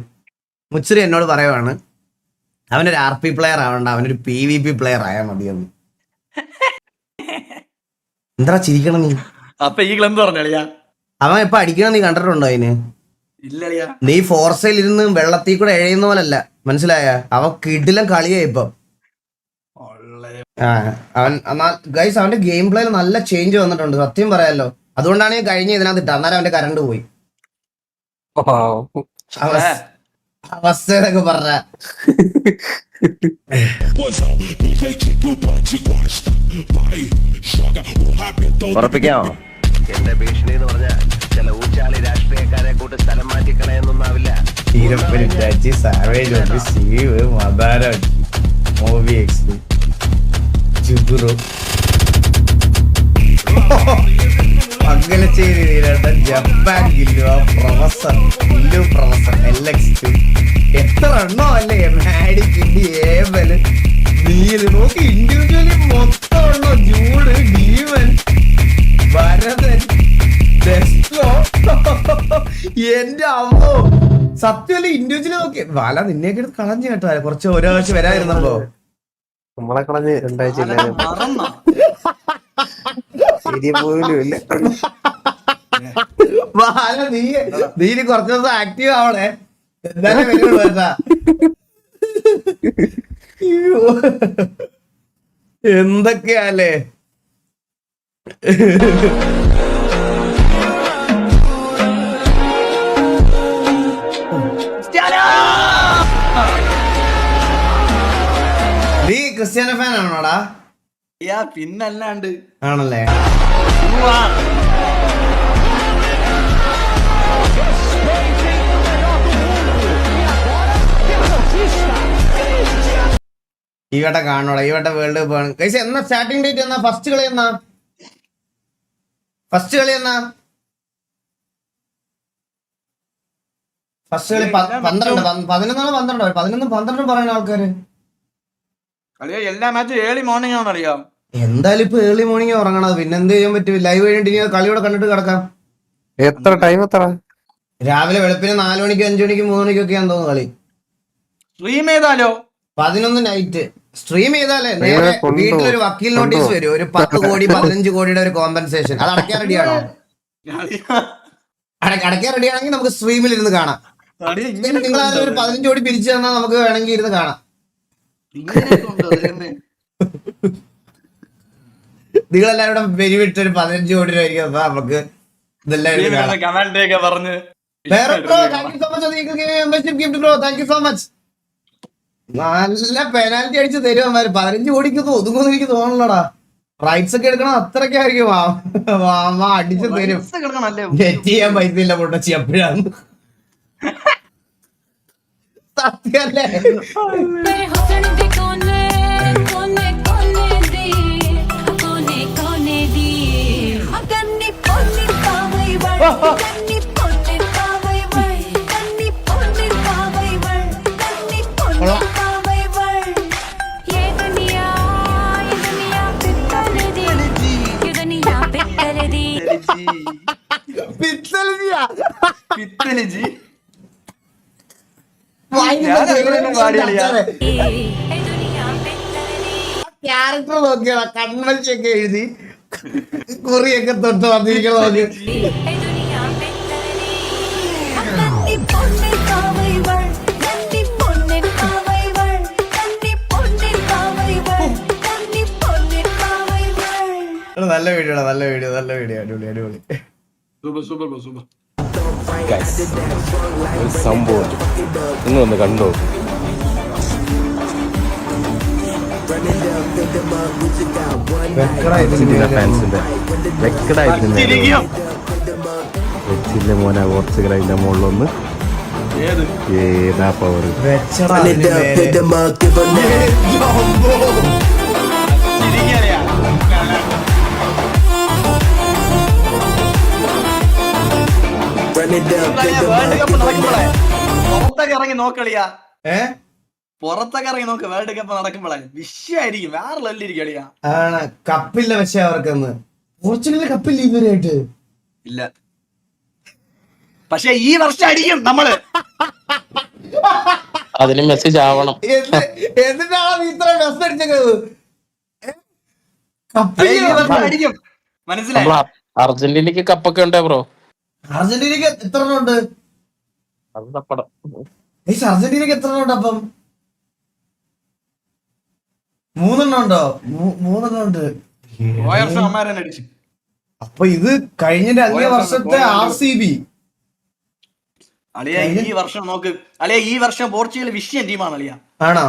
Speaker 1: എന്നോട് പറയുവാണ് അവനൊരു RP പ്ലെയർ ആവണ്ട, അവനൊരു PvP പ്ലെയർ ആയാൽ മതിയെന്ന്. എന്താ ചിരിക്കണം നീ?
Speaker 7: അപ്പൊ ഈ എന്ത് പറഞ്ഞ
Speaker 1: അവൻ ഇപ്പൊ അടിക്കണം നീ കണ്ടിട്ടുണ്ടോ അതിന്? നീ ഫോർസയിൽ ഇരുന്ന് വെള്ളത്തിൽ കൂടെ എഴയുന്ന പോലല്ല, മനസ്സിലായ? അവൻ കിടിലം കളിയായി ഇപ്പൊ. അവൻ ഗൈസ് അവന്റെ ഗെയിം പ്ലേയിൽ നല്ല ചേഞ്ച് വന്നിട്ടുണ്ട്, സത്യം പറയാലോ. അതുകൊണ്ടാണ് ഞാൻ കഴിഞ്ഞ ഇതിനകത്ത് ഇട്ട. അന്നേരം അവന്റെ കറണ്ട് പോയി. അവസ്ഥയൊക്കെ പറഞ്ഞ
Speaker 9: ഉറപ്പിക്കാമോ? എന്റെ ഭീഷണി എന്ന് പറഞ്ഞ ചില ഊച്ചാളി രാഷ്ട്രീയക്കാരെ കൂട്ട് സ്ഥലം മാറ്റിക്കളയെന്നൊന്നാവില്ല.
Speaker 1: ജപ്പാൻ പ്രൊഫസർ LX2 എത്ര എണ്ണോ അല്ലേ? നോക്കി ഇൻഡിവിജ്വലി മൊത്തം എണ്ണോ. ജൂഡ്, ഡീവൻ, ഭരതൻ, എന്റെ അമ്മോ സത്യമല്ലേ? ഇൻഡിവിജ്വലി നോക്കി വാല നിന്നെയൊക്കെ എടുത്ത് കളഞ്ഞു കേട്ടോ. കുറച്ച് ഒരാഴ്ച വരാതിരുന്നപ്പോ
Speaker 9: നമ്മളെ കളഞ്ഞ് 2 ആഴ്ച പോലും ഇല്ല.
Speaker 1: വാല നീ കുറച്ച് ദിവസം ആക്റ്റീവ് ആവണേ. എന്തായാലും എന്തൊക്കെയാലേ? നീ ക്രിസ്ത്യാനോ ഫാൻ ആണോടാ?
Speaker 7: പിന്നല്ലാണ്ട്
Speaker 1: ആണല്ലേ? ഈ വട്ടം കാണോടാ, ഈ വട്ടം വേൾഡ് കപ്പ് ആണ്. കൈസ് എന്നാ സ്റ്റാർട്ടിംഗ് ഡേറ്റ് എന്നാ? ഫസ്റ്റ് കളി എന്നാ? ഫസ്റ്റ് കളി 11 പറയുന്ന ആൾക്കാര്.
Speaker 7: എല്ലാ മാച്ചും ഏർലി മോർണിംഗ് ആണെന്നറിയാം.
Speaker 1: എന്തായാലും ഇപ്പൊ ഏർലി മോർണിംഗ് ഉറങ്ങണത്. പിന്നെ എന്ത് ചെയ്യാൻ പറ്റും? ലൈവ് കഴിഞ്ഞിട്ട് ഇനി കളിയോടെ കണ്ടിട്ട് കിടക്കാം.
Speaker 9: എത്ര ടൈം? എത്ര?
Speaker 1: രാവിലെ വെളുപ്പിന് 4 മണിക്ക് 5 മണിക്ക് 3 മണിക്കൊക്കെയാന്ന് തോന്നുന്നു കളി.
Speaker 7: സ്ട്രീം ചെയ്താലോ?
Speaker 1: 11 നൈറ്റ് സ്ട്രീം ചെയ്താലേ നേരെ വീട്ടിലൊരു വക്കീൽ നോട്ടീസ് വരും. ഒരു 10 കോടി 15 കോടിയുടെ ഒരു കോമ്പൻസേഷൻ. അത് അടയ്ക്കാൻ റെഡിയാണോ? അടയ്ക്കാൻ റെഡിയാണെങ്കിൽ നമുക്ക് സ്ട്രീമിൽ ഇരുന്ന് കാണാം. നിങ്ങൾ ഒരു 15 കോടി പിരിച്ചു തന്നാൽ നമുക്ക് വേണമെങ്കിൽ ഇരുന്ന് കാണാം. നിങ്ങളെല്ലാവരും പെരുവിട്ട് ഒരു 15 കോടി രൂപ ആയിരിക്കും നമുക്ക് ഇതെല്ലാം നല്ല പെനാൽറ്റി അടിച്ച് തരുവന്മാര്. 15 കോടിക്ക് ഒതുങ്ങുമെന്ന് എനിക്ക് തോന്നലടാ. റൈറ്റ്സ് ഒക്കെ എടുക്കണം അത്രയ്ക്കായിരിക്കും. അടിച്ചു തരും. നെറ്റ് ചെയ്യാൻ പൈസ ഇല്ല പൊട്ടച്ചി എപ്പോഴാണ്. സത്യല്ലേ? ക്യാരക്ടർ നോക്കിയാ കൺവെൻഷൊക്കെ എഴുതി കുറിയൊക്കെ തൊട്ട് വന്നിരിക്കണം നോക്കി. നല്ല വീഡിയോ അടിപൊളി
Speaker 2: സംഭവം നിങ്ങളൊന്ന് കണ്ടോ? ഫാൻസിന്റെ വെച്ചില്ല മോനെ പോർച്ചുഗൽ അതിന്റെ മുകളിലൊന്ന് ഏതാ പവർ.
Speaker 7: പുറത്തൊക്കെ ഇറങ്ങി നോക്കളിയാ,
Speaker 1: ഏഹ്
Speaker 7: പുറത്തൊക്കെ ഇറങ്ങി നോക്ക്. വേൾഡ് കപ്പ് നടക്കുമ്പോഴേ വിഷയായിരിക്കും, വേറെ ലെവലിരിക്കും കളിയാ.
Speaker 1: ആണ് കപ്പില്ല, പക്ഷെ അവർക്കൊന്ന് പോർച്ചുഗലിന് കപ്പില്ല ഇതുവരെയായിട്ട്.
Speaker 7: ഇല്ല, പക്ഷെ ഈ വർഷം അടിക്കും നമ്മള്.
Speaker 9: അതിന് മെസ്സേജ് ആവണം.
Speaker 1: എന്നിട്ടാണ് നീ ഇത്ര മെസ്സ് അടിച്ചത്?
Speaker 7: അടിക്കും, മനസ്സിലായി.
Speaker 9: അർജന്റീനക്ക് കപ്പൊക്കെ ഉണ്ടേ ബ്രോ.
Speaker 1: അർജന്റീനക്ക് എത്ര എണ്ണം ഉണ്ട്? അർജന്റീനക്ക് എത്ര എണ്ണം ഉണ്ട്? അപ്പം 3 എണ്ണം ഉണ്ടോ? 3 എണ്ണം ഉണ്ട്. അപ്പൊ ഇത് കഴിഞ്ഞ 2 വർഷത്തെ RCB.
Speaker 7: അളിയ ഈ വർഷം നോക്ക് അളിയ, ഈ വർഷം പോർച്ചുഗൽ വിഷയം ടീമാണ് അളിയ.
Speaker 1: ആണോ?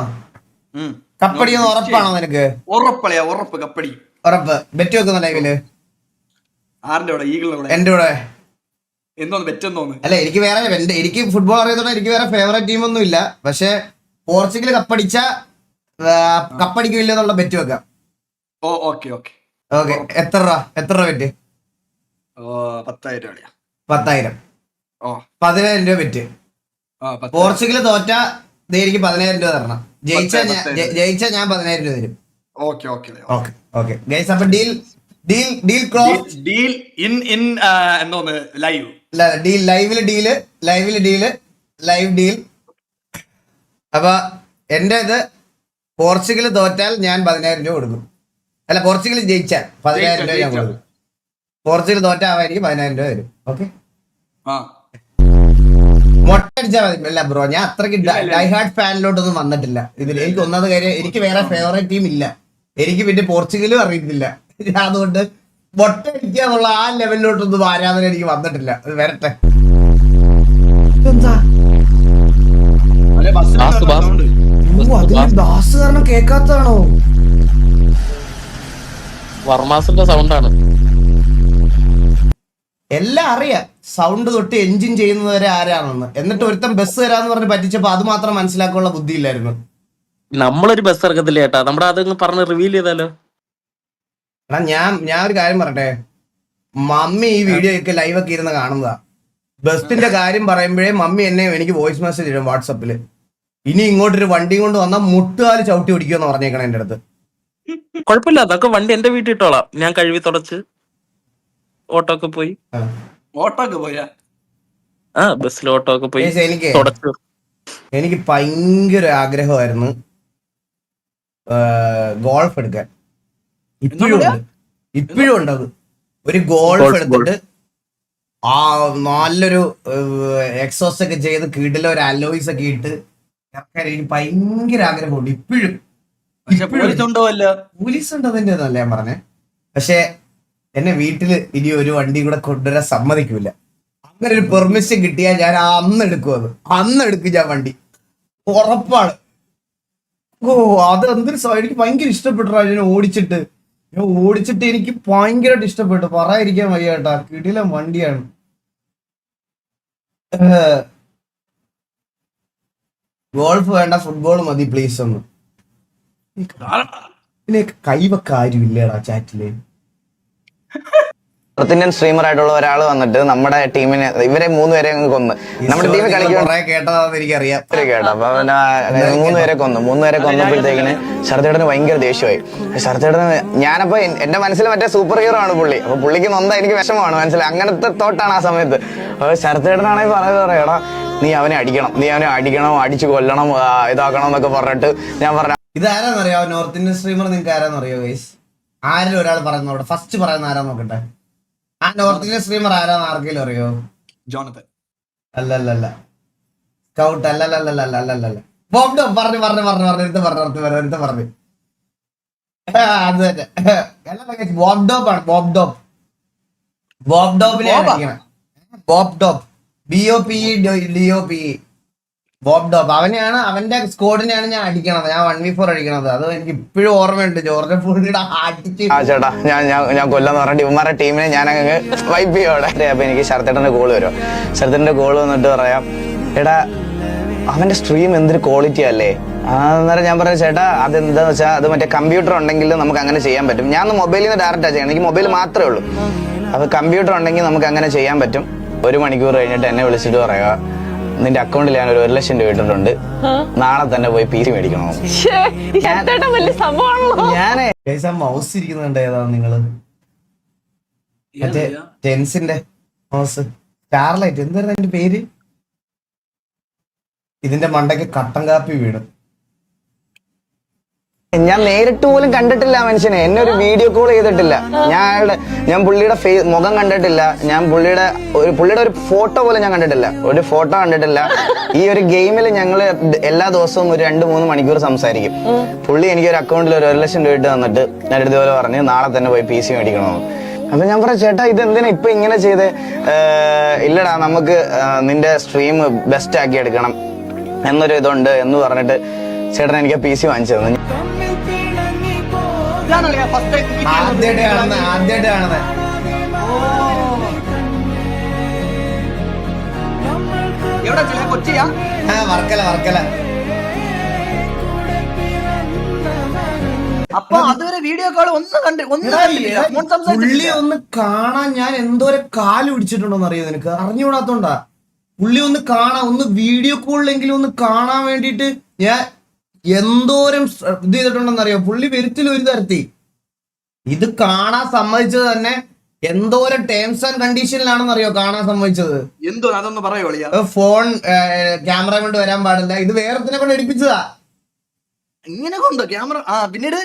Speaker 1: കപ്പടിയെന്ന് ഉറപ്പാണോ നിനക്ക്?
Speaker 7: ഉറപ്പളിയ, ഉറപ്പ് കപ്പടി.
Speaker 1: ഉറപ്പ്. ബെറ്റ് വെക്കുന്ന ലൈവില്
Speaker 7: ആരുടെ കൂടെ? ഈഗിളിന്റെ കൂടെ.
Speaker 1: എന്റെ കൂടെ.
Speaker 7: എന്തോന്ന് ബെറ്റ് എന്തോന്ന്?
Speaker 1: അല്ല, എനിക്ക് ഫുട്ബോൾ അറിയാത്തോണ്ട് എനിക്ക് വേറെ ഫേവറേറ്റ് ടീമൊന്നും ഇല്ല. പക്ഷെ പോർച്ചുഗൽ കപ്പടിച്ച കപ്പടിക്കില്ല എന്നുള്ള ബെറ്റ് വെക്കാം.
Speaker 7: ഓക്കെ.
Speaker 1: എത്ര രൂപ ബെറ്റ്?
Speaker 7: 10,000 അളിയ.
Speaker 1: 10,000. 10,000 രൂപ ബെറ്റ്. പോർച്ചുഗൽ തോറ്റ എനിക്ക് 10,000 രൂപ തരണം. ജയിച്ച ഞാൻ 10,000 രൂപ തരും. ഓക്കെ ഗൈസ്, അപ്പൊ ഡീൽ ക്ലോസ്.
Speaker 7: ഡീൽ ഇൻ എന്തോന്ന് ലൈവ്?
Speaker 1: Live deal. അപ്പൊ എന്റെ ഇത് പോർച്ചുഗൽ തോറ്റാൽ ഞാൻ 10,000 രൂപ കൊടുക്കും. അല്ല, പോർച്ചുഗൽ ജയിച്ചാൽ 10,000 രൂപ ഞാൻ കൊടുക്കും. പോർച്ചുഗൽ തോറ്റാവാൻ എനിക്ക് 10,000 രൂപ തരും. ഓക്കെ, മൊട്ട അടിച്ചാൽ മതി. അല്ല ബ്രോ, ഞാൻ അത്രയ്ക്ക് ഡൈഹാർഡ് ഫാനിലോട്ടൊന്നും വന്നിട്ടില്ല ഇതിൽ. എനിക്ക് ഒന്നാമത് കാര്യം, എനിക്ക് വേറെ ഫേവറേറ്റ് ടീം ഇല്ല. എനിക്ക് പിന്നെ പോർച്ചുഗലും അറിയത്തില്ല. അതുകൊണ്ട് മൊട്ട അടിക്കുക എന്നുള്ള ആ ലെവലിലോട്ടൊന്നും ആരാധന എനിക്ക് വന്നിട്ടില്ല. അത് വരട്ടെ. ബാസ് കാരണം കേക്കാത്തതാണോ?
Speaker 9: വർമാസിന്റെ സൗണ്ടാണ്.
Speaker 1: എല്ലാം അറിയാം, സൗണ്ട് തൊട്ട് എൻജിൻ ചെയ്യുന്നത് വരെ ആരാണെന്ന്. എന്നിട്ട് ഒരുത്തം ബസ് തരാന്ന് പറഞ്ഞ് പറ്റിച്ചപ്പോ അത് മാത്രം മനസ്സിലാക്കാനുള്ള ബുദ്ധിയില്ലായിരുന്നു.
Speaker 9: നമ്മളൊരു ബസ് ഇറക്കത്തില്ല ചേട്ടാ, നമ്മുടെ അതൊന്ന് പറഞ്ഞ് റിവീൽ ചെയ്താലോ?
Speaker 1: എടാ, ഞാൻ ഒരു കാര്യം പറയട്ടെ. മമ്മി ഈ വീഡിയോ ഒക്കെ ലൈവ് ഒക്കെ ഇരുന്ന് കാണുന്നതാ. ബസ്സിന്റെ കാര്യം പറയുമ്പോഴേ മമ്മി എനിക്ക് വോയിസ് മെസ്സേജ് ഇടും വാട്സപ്പില്. ഇനി ഇങ്ങോട്ടൊരു വണ്ടി കൊണ്ട് വന്നാൽ മുട്ടുകാല് ചവിട്ടി ഓടിക്കുമെന്ന് പറഞ്ഞേക്കണം എന്റെ അടുത്ത്.
Speaker 9: കുഴപ്പമില്ല, അതൊക്കെ വണ്ടി എന്റെ വീട്ടിൽ ഇട്ടോളാം. ഞാൻ കഴുകി തുടച്ച് ഓട്ടോക്ക് പോയി. ബസ്സിൽ ഓട്ടോക്ക് പോയി
Speaker 1: എനിക്ക് ഭയങ്കര ആഗ്രഹമായിരുന്നു ഗോൾഫ് എടുക്കാൻ. ഇപ്പോഴും ഉണ്ട് അത്. ഒരു ഗോൾഫ് എടുത്തിട്ട് നല്ലൊരു എക്സോസ്റ്റ് ഒക്കെ ചെയ്ത് കിടില ഒരു അലോയ്സ് ഒക്കെ ഇട്ട് എനിക്ക് ഭയങ്കര ആഗ്രഹമുണ്ട് ഇപ്പോഴും. പോലീസ് ഉണ്ട്, അതിന്റെ ഒന്നല്ല ഞാൻ പറഞ്ഞേ. പക്ഷെ എന്നെ വീട്ടില് ഇനി ഒരു വണ്ടി കൂടെ കൊണ്ടുവരാൻ സമ്മതിക്കൂല. അങ്ങനെ ഒരു പെർമിഷൻ കിട്ടിയാൽ ഞാൻ അന്ന് എടുക്കും ഞാൻ വണ്ടി, ഉറപ്പാണ്. അത് എന്തൊരു എനിക്ക് ഭയങ്കര ഇഷ്ടപ്പെട്ടു. ഞാൻ ഓടിച്ചിട്ട് എനിക്ക് ഭയങ്കരമായിട്ട് ഇഷ്ടപ്പെട്ടു. പറയാതിരിക്കാൻ വയ്യ കേട്ടാ, കിടിലം വണ്ടിയാണ്. ഗോൾഫ് വേണ്ട, ഫുട്ബോൾ മതി പ്ലീസ്. ഒന്ന് പിന്നെ കൈവക്ക ആരും ഇല്ലേടാ ചാറ്റില്.
Speaker 6: നോർത്ത് ഇന്ത്യൻ സ്ട്രീമർ ആയിട്ടുള്ള ഒരാൾ വന്നിട്ട് നമ്മുടെ ടീമിനെ ഇവരെ 3 പേരെ കൊന്ന് നമ്മുടെ ടീമിൽ കളിക്കാൻ
Speaker 1: കേട്ടതാന്ന് എനിക്കറിയാം.
Speaker 6: കേട്ടോ. അപ്പൊ പിന്നെ 3 പേരെ കൊന്നപ്പോഴത്തേക്കിന് ശരത്തേടന് ഭയങ്കര ദേഷ്യമായി. ശരത്തേടന് ഞാനപ്പോ എന്റെ മനസ്സിൽ മറ്റേ സൂപ്പർ ഹീറോ ആണ് പുള്ളി. അപ്പൊ പുള്ളിക്ക് നൊന്താ എനിക്ക് വിഷമമാണ് മനസ്സിലായി. അങ്ങനത്തെ തോട്ടാണ് ആ സമയത്ത്. അപ്പൊ ശരത്തേടനാണെങ്കിൽ പറയാ നീ അവനെ അടിക്കണം, അടിച്ചു കൊല്ലണം, ഇതാക്കണം എന്നൊക്കെ പറഞ്ഞിട്ട് ഞാൻ പറഞ്ഞു.
Speaker 1: ഇതാരാന്നറിയോ നോർത്ത് ഇന്ത്യൻ സ്ട്രീമർ? നിങ്ങൾക്ക് ആരാന്നറിയോ ഗൈസ്? ആരിലും ഒരാൾ പറയുന്നവിടെ ഫസ്റ്റ് പറയുന്ന ആരാ നോക്കട്ടെ. ആ നോർത്ത് ഇന്ത്യൻ സ്ട്രീമർ ആരാന്ന് ആർക്കെങ്കിലും അറിയോ?
Speaker 3: ജോണത്തൻ.
Speaker 1: അല്ലല്ല സ്കൗട്ട് അല്ലല്ല ബോബ് ഡോബ് പറഞ്ഞു അത് തന്നെ. ബോബ് ഡോബ് ആണ്. ബോബ് ഡോബിനെ അടിക്കണം. ബോബ് ഡോബ് BOPE ബോബ് ഡോബ് അവനെയാണ്, അവന്റെ സ്ക്വാഡിനെയാണ് ഞാൻ അടിക്കണത്. ഞാൻ 1v4 അടിക്കണത്. അത് എനിക്ക് ഇപ്പോഴും ഓർമ്മയുണ്ട്. ജോർജ് ഫുള്ളിയുടെ അടിച്ച്
Speaker 6: ചേട്ടാ ഞാൻ കൊല്ലാന്ന് പറഞ്ഞിട്ട് ഇവന്മാരുടെ ടീമിനെ ഞാൻ അങ്ങ് വൈപ്പ് ചെയ്യോടെ. അപ്പൊ എനിക്ക് ശരത്തേട്ടന്റെ കോള് വരും. ശരത്തേട്ടന്റെ കോള് വന്നിട്ട് പറയാം, എടാ അവന്റെ സ്ട്രീം എന്തൊരു ക്വാളിറ്റി അല്ലേ. അന്നേരം ഞാൻ പറഞ്ഞു ചേട്ടാ അതെന്താന്ന് വെച്ചാൽ അത് മറ്റേ കമ്പ്യൂട്ടർ ഉണ്ടെങ്കിൽ നമുക്ക് അങ്ങനെ ചെയ്യാൻ പറ്റും. ഞാൻ മൊബൈലിൽ നിന്ന് ഡയറക്റ്റാ ചെയ്യണം. എനിക്ക് മൊബൈൽ മാത്രമേ ഉള്ളൂ. അപ്പൊ കമ്പ്യൂട്ടർ ഉണ്ടെങ്കിൽ നമുക്ക് അങ്ങനെ ചെയ്യാൻ പറ്റും. 1 മണിക്കൂർ കഴിഞ്ഞിട്ട് എന്നെ വിളിച്ചിട്ട് പറയാ, നിന്റെ അക്കൗണ്ടിൽ ഞാൻ ഒരു 1 ലക്ഷം രൂപ ഇട്ടിട്ടുണ്ട്, നാളെ തന്നെ പോയി PC മേടിക്കണം. ഞാനേ
Speaker 1: മൗസ് ഇരിക്കുന്നുണ്ട്. ഏതാ നിങ്ങള്? മറ്റേ ടെൻസിന്റെ മൗസ് സ്റ്റാർലൈറ്റ് എന്തായിരുന്നു അതിന്റെ പേര്? ഇതിന്റെ മണ്ടയ്ക്ക് കട്ടൻ കാപ്പി വീണ്.
Speaker 6: ഞാൻ നേരിട്ട് പോലും കണ്ടിട്ടില്ല മനുഷ്യനെ. എന്നെ ഒരു വീഡിയോ കോൾ ചെയ്തിട്ടില്ല. ഞാൻ പുള്ളിയുടെ മുഖം കണ്ടിട്ടില്ല. ഞാൻ പുള്ളിയുടെ ഒരു ഫോട്ടോ പോലും ഞാൻ കണ്ടിട്ടില്ല. ഒരു ഫോട്ടോ കണ്ടിട്ടില്ല. ഈ ഒരു ഗെയിമിൽ ഞങ്ങൾ എല്ലാ ദിവസവും ഒരു 2-3 മണിക്കൂർ സംസാരിക്കും. പുള്ളി എനിക്ക് ഒരു അക്കൗണ്ടിൽ ഒരു 1 ലക്ഷം രൂപ ഇട്ട് തന്നിട്ട് ഞാൻ ഇതുപോലെ പറഞ്ഞു നാളെ തന്നെ പോയി PC മേടിക്കണമെന്ന്. അപ്പൊ ഞാൻ പറയാം ചേട്ടാ ഇതെന്തിനാ ഇപ്പൊ ഇങ്ങനെ ചെയ്തേ? ഇല്ലടാ നമുക്ക് നിന്റെ സ്ട്രീം ബെസ്റ്റ് ആക്കി എടുക്കണം എന്നൊരു ഇതുണ്ട് എന്ന് പറഞ്ഞിട്ട് ചേട്ടൻ എനിക്ക് PC വാങ്ങിച്ചു തന്നു.
Speaker 1: ആദ്യമായിട്ട് കാണുന്നത് വർക്കല.
Speaker 7: അപ്പൊ അതുവരെ വീഡിയോ കോൾ
Speaker 1: പുള്ളി ഒന്ന് കാണാൻ ഞാൻ എന്തോരം കാല് പിടിച്ചിട്ടുണ്ടോന്ന് അറിയോ നിനക്ക്? അറിഞ്ഞുകൂടാത്തോണ്ടാ. പുള്ളി ഒന്ന് കാണാൻ, ഒന്ന് വീഡിയോ കോളിലെങ്കിലും ഒന്ന് കാണാൻ വേണ്ടിട്ട് ഞാൻ എന്തോരം ഇത് ചെയ്തിട്ടുണ്ടെന്നറിയോ? പുള്ളി വരുത്തിൽ ഒരു തരത്തി ഇത് കാണാൻ സമ്മതിച്ചത് തന്നെ എന്തോരം ടേംസ് ആൻഡ് കണ്ടീഷനിലാണെന്നറിയോ കാണാൻ സമ്മതിച്ചത്?
Speaker 7: എന്തോ അതൊന്ന് പറയോ?
Speaker 1: ഫോൺ ക്യാമറ കൊണ്ട് വരാൻ പാടില്ല. ഇത് വേറെത്തിനെ കൊണ്ട് എടുപ്പിച്ചതാ.
Speaker 7: ഇങ്ങനെ കൊണ്ടോ ക്യാമറ? പിന്നീട്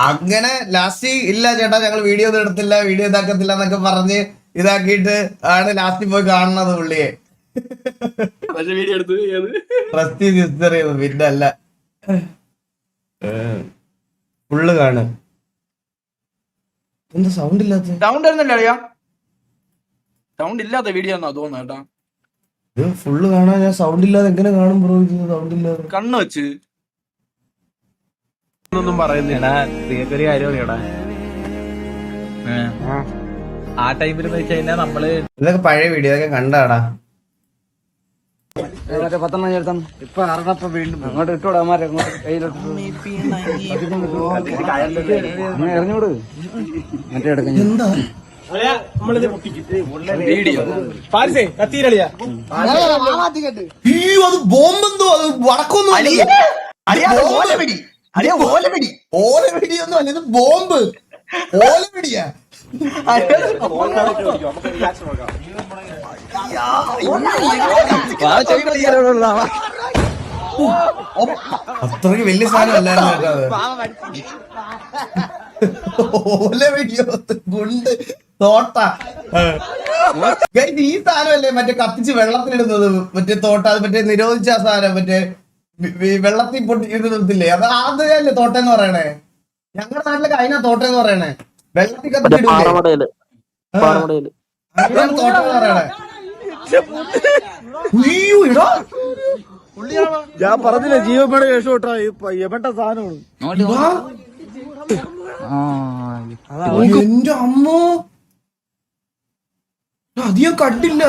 Speaker 1: അങ്ങനെ ലാസ്റ്റ് ഇല്ല ചേട്ടാ ഞങ്ങൾ വീഡിയോ ഒന്നും എടുത്തില്ല, വീഡിയോ ഇതാക്കത്തില്ല എന്നൊക്കെ പറഞ്ഞ് ഇതാക്കിയിട്ട് ആണ് ലാസ്റ്റ് പോയി കാണുന്നത് പുള്ളിയെ.
Speaker 7: വീഡിയോ എടുത്ത്
Speaker 1: പിന്നെ അല്ല ഫുള്ള് കാണും. എന്താ സൗണ്ട് ഇല്ലാത്ത?
Speaker 7: സൗണ്ട് വരുന്നില്ല. സൗണ്ട് ഇല്ലാത്ത വീഡിയോ എന്നാ തോന്നുന്നു കേട്ടാ.
Speaker 1: ഇത് ഫുള്ള് കാണാൻ ഞാൻ സൗണ്ട് ഇല്ലാതെ എങ്ങനെ കാണും ബ്രോ? സൗണ്ട് ഇല്ലാതെ
Speaker 7: കണ്ണ് വെച്ച്
Speaker 3: ഒന്നും പറയുന്നില്ല. നിങ്ങൾക്കൊരു കാര്യം അറിയടാ, ആ ടൈമിൽ വെച്ച് കഴിഞ്ഞാൽ നമ്മള്
Speaker 1: ഇതൊക്കെ പഴയ വീഡിയോ ഒക്കെ കണ്ടാടാ.
Speaker 6: മറ്റേ 10 ചേർത്താ ഇപ്പൊ അറിഞ്ഞപ്പോ വീണ്ടും അങ്ങോട്ട് ഇട്ടോടാ കയ്യിലോട്ട് എറിഞ്ഞോട്. മറ്റേ എടുക്ക
Speaker 1: എന്താ അത് ബോംബെന്തോ? അത് വടക്കൊന്നും ഓലവെടിയൊന്നും അല്ല, ഇത് ബോംബ്. ഓലവെടിയാ? അത്രയ്ക്ക് വലിയ സാധനം അല്ലായിരുന്നു കേട്ടോ അത്. ഓലവെടിയോ ഗുണ്ട് തോട്ട. ഈ സാധനമല്ലേ മറ്റേ കത്തിച്ച് വെള്ളത്തിലിടുന്നത്? മറ്റേ തോട്ട, അത് മറ്റേ നിരോധിച്ച ആ സാധനം, മറ്റേ വെള്ളത്തിൽ പൊട്ടി ഇത് നിർത്തില്ലേ? അത് അതല്ലേ തോട്ടെന്ന് പറയണേ? ഞങ്ങളുടെ നാട്ടിലൊക്കെ അതിനാ തോട്ടെന്ന് പറയണേ. വെള്ളത്തിൽ കത്തിച്ചിടൂലേ? തോട്ടെന്ന് പറയണേ.
Speaker 8: ഞാൻ പറഞ്ഞില്ല ജീവപേട ശേഷം കേട്ടോ എവന്റെ സാധനമാണ്.
Speaker 1: എന്റെ അമ്മോ, അത് ഞാൻ കണ്ടില്ല.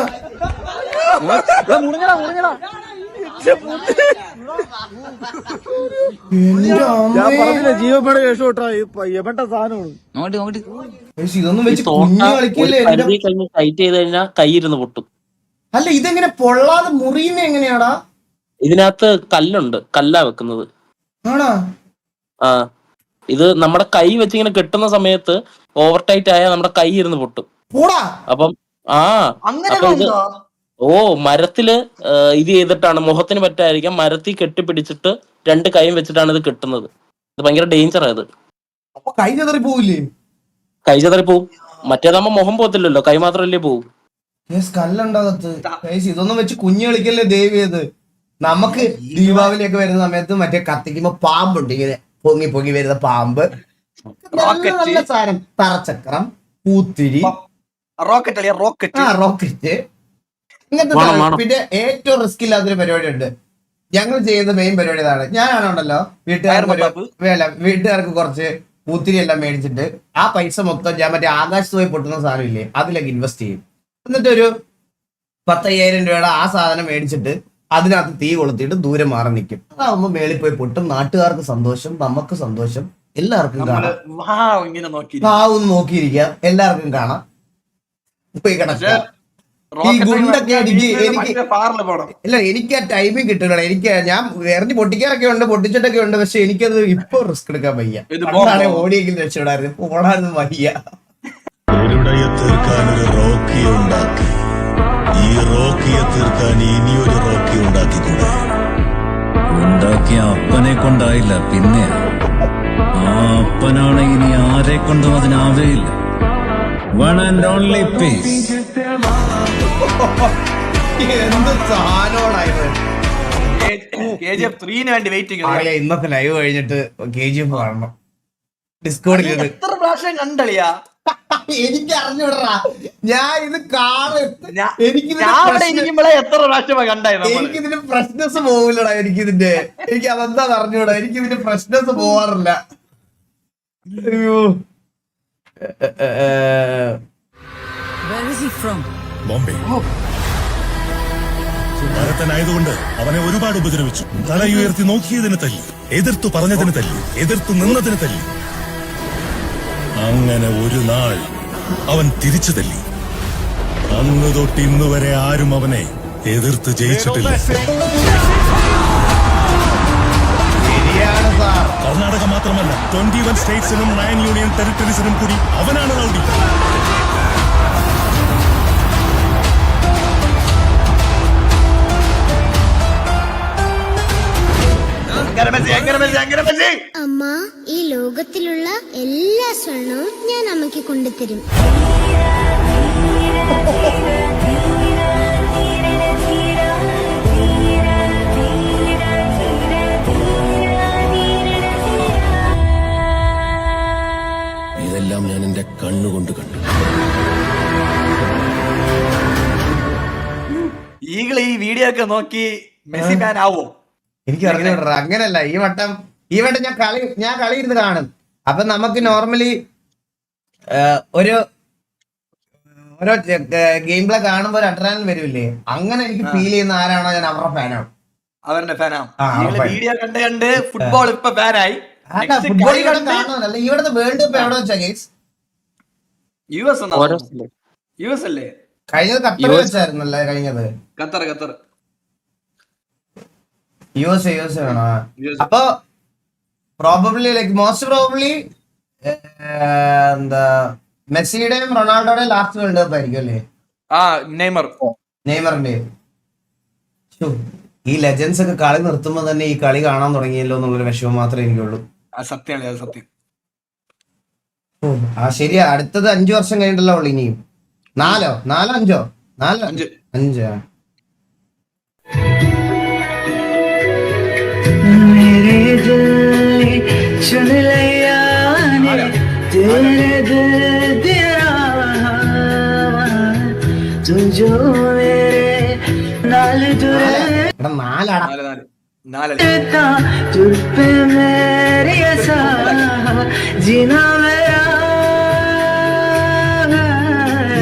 Speaker 1: ഇതൊന്നും വെച്ച് കുഞ്ഞു കളിക്കല്ലേ
Speaker 7: ടൈറ്റ് ചെയ്ത് കഴിഞ്ഞാൽ കൈയിരുന്ന് പൊട്ടും.
Speaker 1: അല്ല ഇതെങ്ങനെ പൊള്ളാതെ മുറിയുന്ന എങ്ങനെയാടാ?
Speaker 7: ഇതിനകത്ത് കല്ലുണ്ട്, കല്ലാ വെക്കുന്നത്.
Speaker 1: ആണോ?
Speaker 7: ആ, ഇത് നമ്മുടെ കൈ വെച്ച് ഇങ്ങനെ കെട്ടുന്ന സമയത്ത് ഓവർ ടൈറ്റ് ആയാൽ നമ്മുടെ കൈ ഇരുന്ന് പൊട്ടും. അപ്പം അപ്പൊ ഇത് മരത്തില് ഇത് ചെയ്തിട്ടാണ്, മുഖത്തിന് പറ്റായിരിക്കാം, മരത്തിൽ കെട്ടിപ്പിടിച്ചിട്ട് 2 കൈയും വെച്ചിട്ടാണ് ഇത് കെട്ടുന്നത്. ഇത് ഭയങ്കര ഡേഞ്ചറാ ഇത്.
Speaker 1: കൈ ചെതറി പോവില്ലേ?
Speaker 7: കൈ ചെതറി പോവും. മറ്റേതാകുമ്പോ മുഖം പോകത്തില്ലല്ലോ, കൈ മാത്രമല്ലേ പോവും.
Speaker 1: ഇതൊന്നും വെച്ച് കുഞ്ഞു കളിക്കല്ലേ ദേവിയത്. നമുക്ക് ദീപാവലിയൊക്കെ വരുന്ന സമയത്ത് മറ്റേ കത്തിക്കുമ്പോ പാമ്പുണ്ട്, ഇങ്ങനെ പൊങ്ങി പൊങ്ങി വരുന്ന പാമ്പ്, നല്ല സാധനം, തറച്ചക്രം, പൂത്തിരി, റോക്കറ്റ്, ഇങ്ങനത്തെ സാധനം. പിന്നെ ഏറ്റവും റിസ്ക് ഇല്ലാത്തൊരു പരിപാടി ഉണ്ട്. ഞങ്ങൾ ചെയ്യുന്ന മെയിൻ പരിപാടി ഇതാണ്. ഞാനാണുണ്ടല്ലോ വീട്ടുകാർക്ക് കുറച്ച് പൂത്തിരി എല്ലാം മേടിച്ചിട്ട് ആ പൈസ മൊത്തം ഞാൻ മറ്റേ ആകാശത്ത് പോയി പൊട്ടുന്ന സാധനം ഇല്ലേ, അതിലേക്ക് ഇൻവെസ്റ്റ് ചെയ്യും. എന്നിട്ട് ഒരു 10,000 രൂപയുടെ ആ സാധനം മേടിച്ചിട്ട് അതിനകത്ത് തീ കൊളുത്തിയിട്ട് ദൂരെ മാറി നിൽക്കും. അതാവുമ്പോ മേളിൽ പോയി പൊട്ടും. നാട്ടുകാർക്ക് സന്തോഷം, നമുക്ക് സന്തോഷം, എല്ലാവർക്കും കാണാം. ഒന്ന് നോക്കിയിരിക്കാം, എല്ലാവർക്കും കാണാം. പോയി കിടക്കുക. ഈ ഗുണ്ടൊക്കെ അടിക്ക് എനിക്ക് ആ ടൈമിങ് കിട്ടില്ല. ഞാൻ എറിഞ്ഞ് പൊട്ടിക്കാറൊക്കെ ഉണ്ട്, പൊട്ടിച്ചിട്ടൊക്കെ ഉണ്ട്. പക്ഷെ എനിക്കത് ഇപ്പൊ റിസ്ക് എടുക്കാൻ വയ്യ. ഓടിയെങ്കിലും രക്ഷപ്പെടായിരുന്നു, ഓടാനും വയ്യ.
Speaker 12: തീർക്കാൻ ഒരു റോക്കി ഉണ്ടാക്കി, ഈ റോക്കിയെ തീർക്കാൻ ഇനിയൊരു റോക്കി ഉണ്ടാക്കിക്കൂടെ? ഉണ്ടാക്കിയ അപ്പനെ കൊണ്ടായില്ല, പിന്നെ ആ അപ്പനാണ് ഇനി ആരെ കൊണ്ടും അതിനാവേയില്ല. One and only piece.
Speaker 1: എന്ത് സാധനോടായത്. ഇന്നത്തെ ലൈവ് കഴിഞ്ഞിട്ട് KGF കാണണം. ഡിസ്കോഡിൽ
Speaker 7: എത്ര പ്രാവശ്യം കണ്ടളിയാ?
Speaker 1: എനിക്ക് അറിഞ്ഞൂടാ. ഞാൻ ഇത് എനിക്കിതിന് ഫ്രഷ്നെസ് പോവില്ലടാ. എനിക്ക് അതെന്താ അറിഞ്ഞൂടാ. എനിക്കിതിന്റെ ഫ്രഷ്നെസ് പോവാറില്ല. അയ്യോ,
Speaker 12: ബോംബെ. ഭരതനായതുകൊണ്ട് അവനെ ഒരുപാട് ഉപദ്രവിച്ചു. തലയുയർത്തി നോക്കിയതിന് തല്ലി, എതിർത്തു പറഞ്ഞതിന് തല്ലി, എതിർത്തു നിന്നതിന് തല്ലി. അങ്ങനെ ഒരു നാൾ അവൻ തിരിച്ചു തല്ലി. അന്ന് തൊട്ട് ഇന്ന് വരെ ആരും അവനെ എതിർത്ത് ജയിച്ചിട്ടില്ല. കർണാടക മാത്രമല്ല, 21 സ്റ്റേറ്റ്സിനും 9 യൂണിയൻ ടെറിട്ടറീസിനും കൂടി അവനാണ് റൗഡി.
Speaker 10: അമ്മ, ഈ ലോകത്തിലുള്ള എല്ലാ സ്വർണവും ഞാൻ അമ്മയ്ക്ക് കൊണ്ടുതരും.
Speaker 12: ഇതെല്ലാം ഞാൻ എന്റെ കണ്ണുകൊണ്ട് കണ്ടു.
Speaker 7: ഈകള് ഈ വീഡിയോ ഒക്കെ നോക്കി മെസ്സി ഫാൻ ആവോ?
Speaker 1: എനിക്ക് അറിഞ്ഞൂടാ. അങ്ങനല്ല, ഈ വട്ടം ഞാൻ കളി ഇരുന്ന് കാണും. അപ്പൊ നമുക്ക് നോർമലി ഓരോ ഗെയിം പ്ലേ കാണുമ്പോ ഒരു അഡ്രാനൽ വരില്ലേ, അങ്ങനെ എനിക്ക് ഫീൽ ചെയ്യുന്ന ആരാണോ ഞാൻ അവരുടെ ഫാനാണ്.
Speaker 7: അവരുടെ ഫാനാണ്. വീഡിയോ കണ്ട് ഫുട്ബോൾ ഇപ്പൊ ഫാനായി.
Speaker 1: ഫുട്ബോൾ കാണുന്നതല്ല. ഇവിടുത്തെ വേൾഡ് കപ്പ് എവിടെ വെച്ചാ ഗെയ്സ്?
Speaker 7: US അല്ലേ?
Speaker 1: കഴിഞ്ഞത് ഖത്തർ വെച്ചായിരുന്നല്ലേ? കഴിഞ്ഞത്
Speaker 7: ഖത്തർ
Speaker 1: USA വേണോ? അപ്പൊ പ്രോബബ്ലി ലൈക്ക് മോസ്റ്റ് പ്രോബബ്ലി എന്താ മെസ്സിയുടെയും റൊണാൾഡോയുടെയും ലാസ്റ്റ് വേൾഡ് കപ്പ് ആയിരിക്കും അല്ലേ? നെയ്മറിന്റെ. ഈ ലെജൻസ് ഒക്കെ കളി നിർത്തുമ്പോ തന്നെ ഈ കളി കാണാൻ തുടങ്ങിയല്ലോ എന്നുള്ളൊരു വിഷമം മാത്രമേ എനിക്കുള്ളൂ.
Speaker 7: സത്യം.
Speaker 1: ശരിയാ. അടുത്തത് 5 വർഷം കഴിഞ്ഞിട്ടല്ലോ ഉള്ളു. ഇനിയും 4 5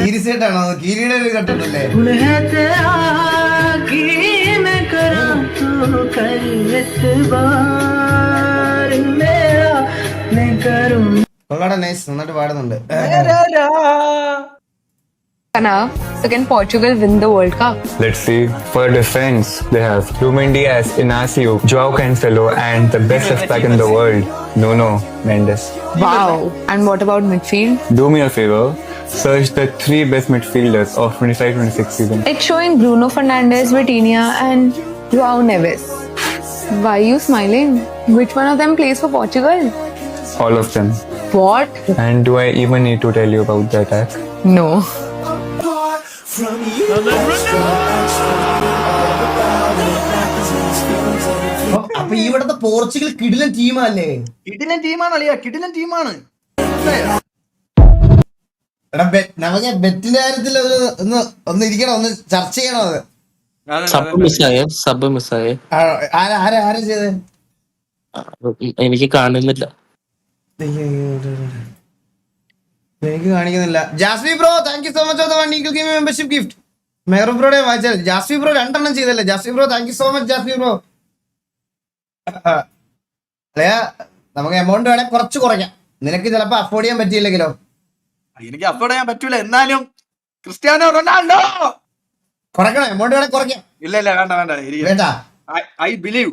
Speaker 1: സീരിയസായിട്ടാണോ? കീരിയുടെ കണ്ടിട്ടില്ലേ? കൊള്ളാടാ, നൈസ്, നന്നായിട്ട് പാടുന്നുണ്ട്.
Speaker 10: So can Portugal win the World Cup?
Speaker 9: Let's see. For defense, they have Ruben Diaz, Inacio, Joao Cancelo, and the best left back in the world, Nuno Mendes.
Speaker 10: Wow. And what about midfield?
Speaker 9: Do me a favor, search the 3 best midfielders of 25-26 season.
Speaker 10: It's showing Bruno Fernandes, Vitinha, and Joao Neves. Why are you smiling? Which one of them plays for Portugal?
Speaker 9: All of them.
Speaker 10: What?
Speaker 9: And do I even need to tell you about the attack?
Speaker 10: No.
Speaker 1: അപ്പൊ ഇവിടത്തെ പോർച്ചുഗൽ കിടിലൻ ടീമല്ലേ?
Speaker 7: കിടിലൻ ടീമാണ് അളിയാ, കിടിലൻ ടീമാണ്.
Speaker 1: എടാ, നമുക്ക് ബെറ്റിന്റെ കാര്യത്തിൽ ഒന്ന് ഇരിക്കണം, ഒന്ന് ചർച്ച ചെയ്യണം. അത് ആരാ ചെയ്ത്?
Speaker 3: എനിക്ക് കാണുന്നില്ല,
Speaker 1: എനിക്ക് കാണിക്കുന്നില്ല. Jasmi bro, thank you so much for the 1 equal game membership gift. Mehroob ബ്രോയുടെ വായിച്ചാൽ ജാസ്മി ബ്രോ 2 എണ്ണം ചെയ്തല്ലേ? Jasmi bro, thank you so much Jasmi bro. അല്ലയാ, നമുക്ക് എമൗണ്ട് വേണേ കുറച്ച് കുറയ്ക്കാം. നിനക്ക് ചിലപ്പോ അഫോർഡ് ചെയ്യാൻ പറ്റിയില്ലെങ്കിലോ?
Speaker 7: എനിക്ക് അഫോർഡ് ചെയ്യാൻ പറ്റൂല, എന്നാലും ക്രിസ്ത്യാനോ റൊണാൾഡോ
Speaker 1: കുറയ്ക്കണം, എമൗണ്ട് വേണേ കുറയ്ക്കാം.
Speaker 7: ഇല്ല വേണ്ട
Speaker 1: വേണ്ട,
Speaker 7: ഐ ബിലീവ്.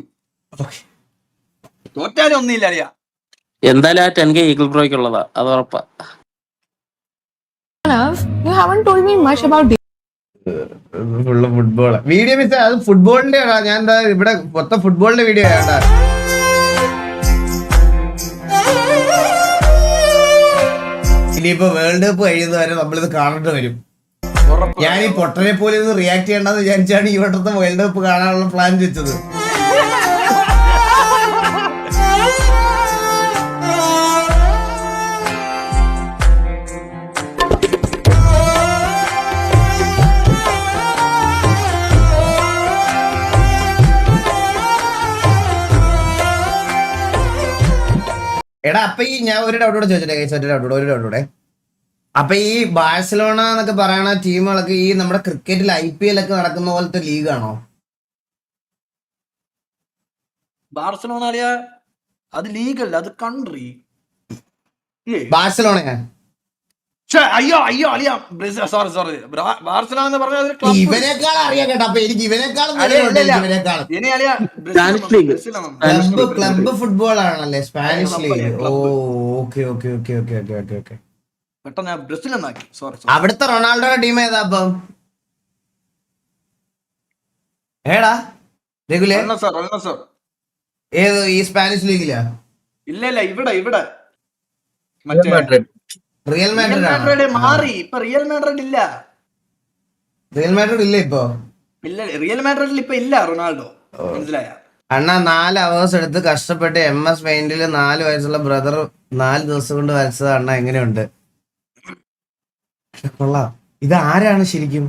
Speaker 7: തോറ്റാലും ഒന്നുമില്ല അളിയാ.
Speaker 3: എന്തായാലും ആ 10K ഈഗിൾ ബ്രോയ്ക്കുള്ളതാ, അത് ഉറപ്പാ.
Speaker 10: You haven't told me much about
Speaker 1: full football video miss. അത് ഫുട്ബോളിന്റെ ആണോ? ഞാൻ എന്താ ഇവിടെ മൊത്തം ഫുട്ബോളിന്റെ വീഡിയോ ആണ്ടാ. ഇനിയിപ്പോ വേൾഡ് കപ്പ് കഴിയുന്നവരെ നമ്മളിത് കാണേണ്ടി വരും. ഞാൻ ഈ പൊട്ടനെ പോലെ ഒന്ന് റിയാക്ട് ചെയ്യേണ്ടെന്ന് വിചാരിച്ചാണ് ഈ വട്ടത്തെ വേൾഡ് കപ്പ് കാണാനുള്ള പ്ലാൻ വെച്ചത്. എടാ, അപ്പൊ ഈ ഞാൻ ഒരു ഡൗട്ടോടെ ചോദിച്ചിട്ടെ, ഒരു ഡൗട്ടോടെ. അപ്പൊ ഈ ബാഴ്സലോണ എന്നൊക്കെ പറയണ ടീമുകളൊക്കെ ഈ നമ്മുടെ ക്രിക്കറ്റിൽ IPL ഒക്കെ നടക്കുന്ന പോലത്തെ ലീഗാണോ?
Speaker 7: ബാർസലോണ അളിയാ അത് ലീഗല്ല, അത് കൺട്രി.
Speaker 1: ബാഴ്സലോണയാ?
Speaker 7: അയ്യോ അളിയാ, സോറി ബാർസലോണ എന്ന് പറഞ്ഞാൽ
Speaker 1: ഇവനേക്കാൾ അറിയാം കേട്ടോ. അപ്പൊ എനിക്ക് ഇവനേക്കാളും ക്ലബ് ഫുട്ബോൾ ആണല്ലേ, സ്പാനിഷ് ലീഗ്. ഓക്കെ.
Speaker 7: പെട്ടെന്ന് ബ്രസീൽ എന്നാക്കി. സോറി.
Speaker 1: അവിടുത്തെ റൊണാൾഡോയുടെ ടീം ഏതാ അപ്പം? ഏടാ രഘുലേ? ഏത് ഈ സ്പാനിഷ് ലീഗിലാ?
Speaker 7: ഇല്ല ഇവിടെ
Speaker 1: റിയൽ മാഡ്രിഡ്
Speaker 7: മാറി. ഇപ്പൊ റിയൽ മാഡ്രിഡ് ഇല്ല.
Speaker 1: റിയൽ മാഡ്രിഡ് ഇല്ല ഇപ്പൊ?
Speaker 7: ഇല്ല, റിയൽ മാഡ്രിഡിൽ ഇപ്പൊ ഇല്ല റൊണാൾഡോ. മനസ്സിലായ
Speaker 1: അണ്ണാ 4 hours എടുത്ത് കഷ്ടപ്പെട്ട് MS പെയിന്റിൽ 4 വയസ്സുള്ള ബ്രദർ 4 ദിവസം കൊണ്ട് വരച്ചത്. അണ്ണ എങ്ങനെയുണ്ട്? കൊള്ളാം. ഇത് ആരാണ് ശരിക്കും?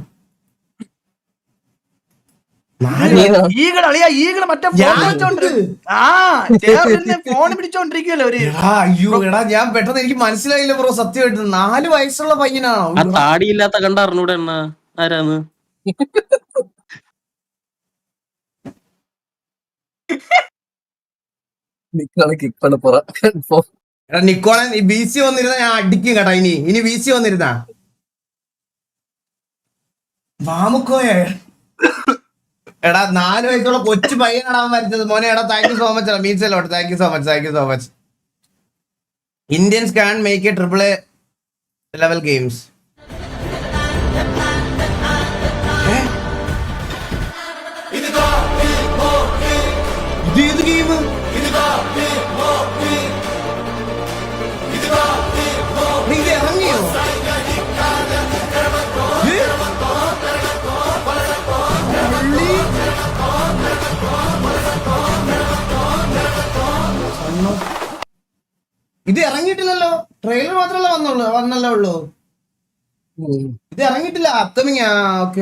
Speaker 7: ഫോൺ പിടിച്ചോണ്ടിരിക്കുവല്ലോ.
Speaker 1: അയ്യോ എടാ, ഞാൻ പെട്ടെന്ന് എനിക്ക് മനസ്സിലായില്ല ബ്രോ, സത്യമായിട്ട് 4 വയസ്സുള്ള പയ്യനാണോ?
Speaker 3: താടിയില്ലാത്ത കണ്ട അറിഞ്ഞൂടെ എണ്ണ ആരാന്ന്?
Speaker 1: എടാ നിക്കോളൻ, ഈ BC വന്നിരുന്ന ഞാൻ അടിക്കും കേട്ടാ. ഇനി BC വന്നിരുന്നാ മാമുക്കോയ. എടാ 4 വയസ്സുള്ള കൊച്ചു പയ്യനാണ് അവൻ വരച്ചത് മോനെ. എടാ thank you so much. Means allot. Thank you so much. Indians can make A AAA level games. ഇത് ഗെയിം ഇറങ്ങിയോ? ഇത് ഇറങ്ങിയിട്ടില്ലല്ലോ. ട്രെയിലർ മാത്രമല്ല വന്നല്ലോ ഉള്ളൂ. ഇത് ഇറങ്ങിയിട്ടില്ല. അപ്കമിങ്. ഓക്കെ.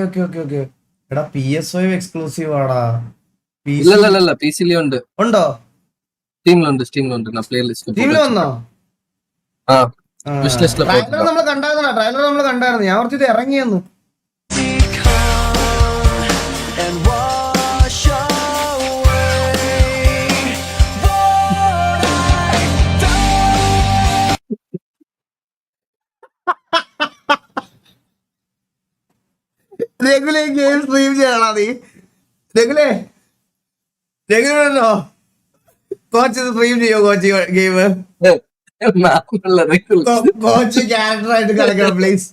Speaker 1: എടാ PS5 എക്സ്ക്ലൂസീവ് ആടാ. ഉണ്ടോ? ടീമിൽ വന്നോ? ട്രെയിലർ നമ്മൾ കണ്ടായിരുന്നു. ഞാൻ ഓർത്ത് ഇത് ഇറങ്ങിയെന്നു.
Speaker 11: and wash away
Speaker 1: രഘുലേ ഗെയിം സ്ട്രീം ചെയ്യണോ നീ? രഘുലോ കോച്ച് സ്ട്രീം ചെയ്യോ? കോച്ച് ഗെയിം കോച്ച് ക്യാരക്ടറായിട്ട് കളിക്കണം പ്ലീസ്.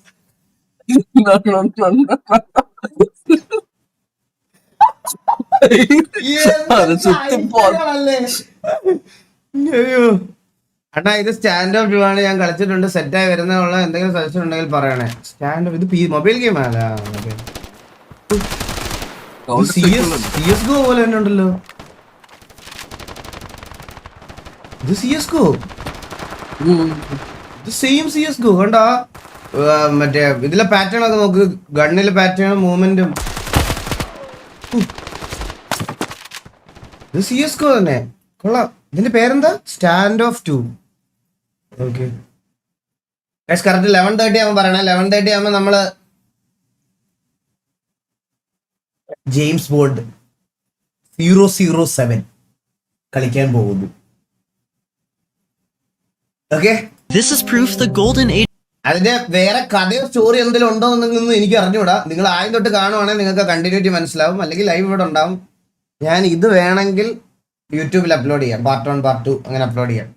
Speaker 1: അണ്ണാ ഇത് സ്റ്റാൻഡ് ഓഫ് ആണ്, ഞാൻ കളിച്ചിട്ടുണ്ട്, സെറ്റായി വരുന്നുള്ള എന്തെങ്കിലും സജഷൻ ഉണ്ടെങ്കിൽ പറയണേ. സ്റ്റാൻഡ് ഓഫ് ഇത് മൊബൈൽ ഗെയിം ആണ്. CSGO പോലെ തന്നെ ഉണ്ടല്ലോ ഇത്. CSGO ഇത് സെയിം CSGO കണ്ടാ? മറ്റേ ഇതിലെ പാറ്റേൺ ഒക്കെ നോക്ക്, ഗണ്ണിലെ പാറ്റേൺ മൂവ്മെന്റും. ഇത് CSGO തന്നെ കൊള്ളാം. ഇതിന്റെ പേരെന്താ? Stand of 2. ഓക്കെ കറക്റ്റ് 11:30 ആവുമ്പോ പറയണേ. 11:30 ആവുമ്പോ നമ്മള് ജെയിംസ് ബോണ്ട് 007 കളിക്കാൻ പോകുന്നു. ഓക്കെ അതിന്റെ വേറെ കഥയോ സ്റ്റോറി എന്തെങ്കിലും ഉണ്ടോ എന്നൊന്നും എനിക്ക് അറിഞ്ഞുകൂടാ. നിങ്ങൾ ആദ്യം തൊട്ട് കാണുവാണെങ്കിൽ നിങ്ങൾക്ക് കണ്ടിന്യൂറ്റി മനസ്സിലാവും, അല്ലെങ്കിൽ ലൈവ് ഇവിടെ ഉണ്ടാവും. ഞാൻ ഇത് വേണമെങ്കിൽ യൂട്യൂബിൽ അപ്ലോഡ് ചെയ്യാം, പാർട്ട് 1 പാർട്ട് 2 അങ്ങനെ അപ്ലോഡ് ചെയ്യാം.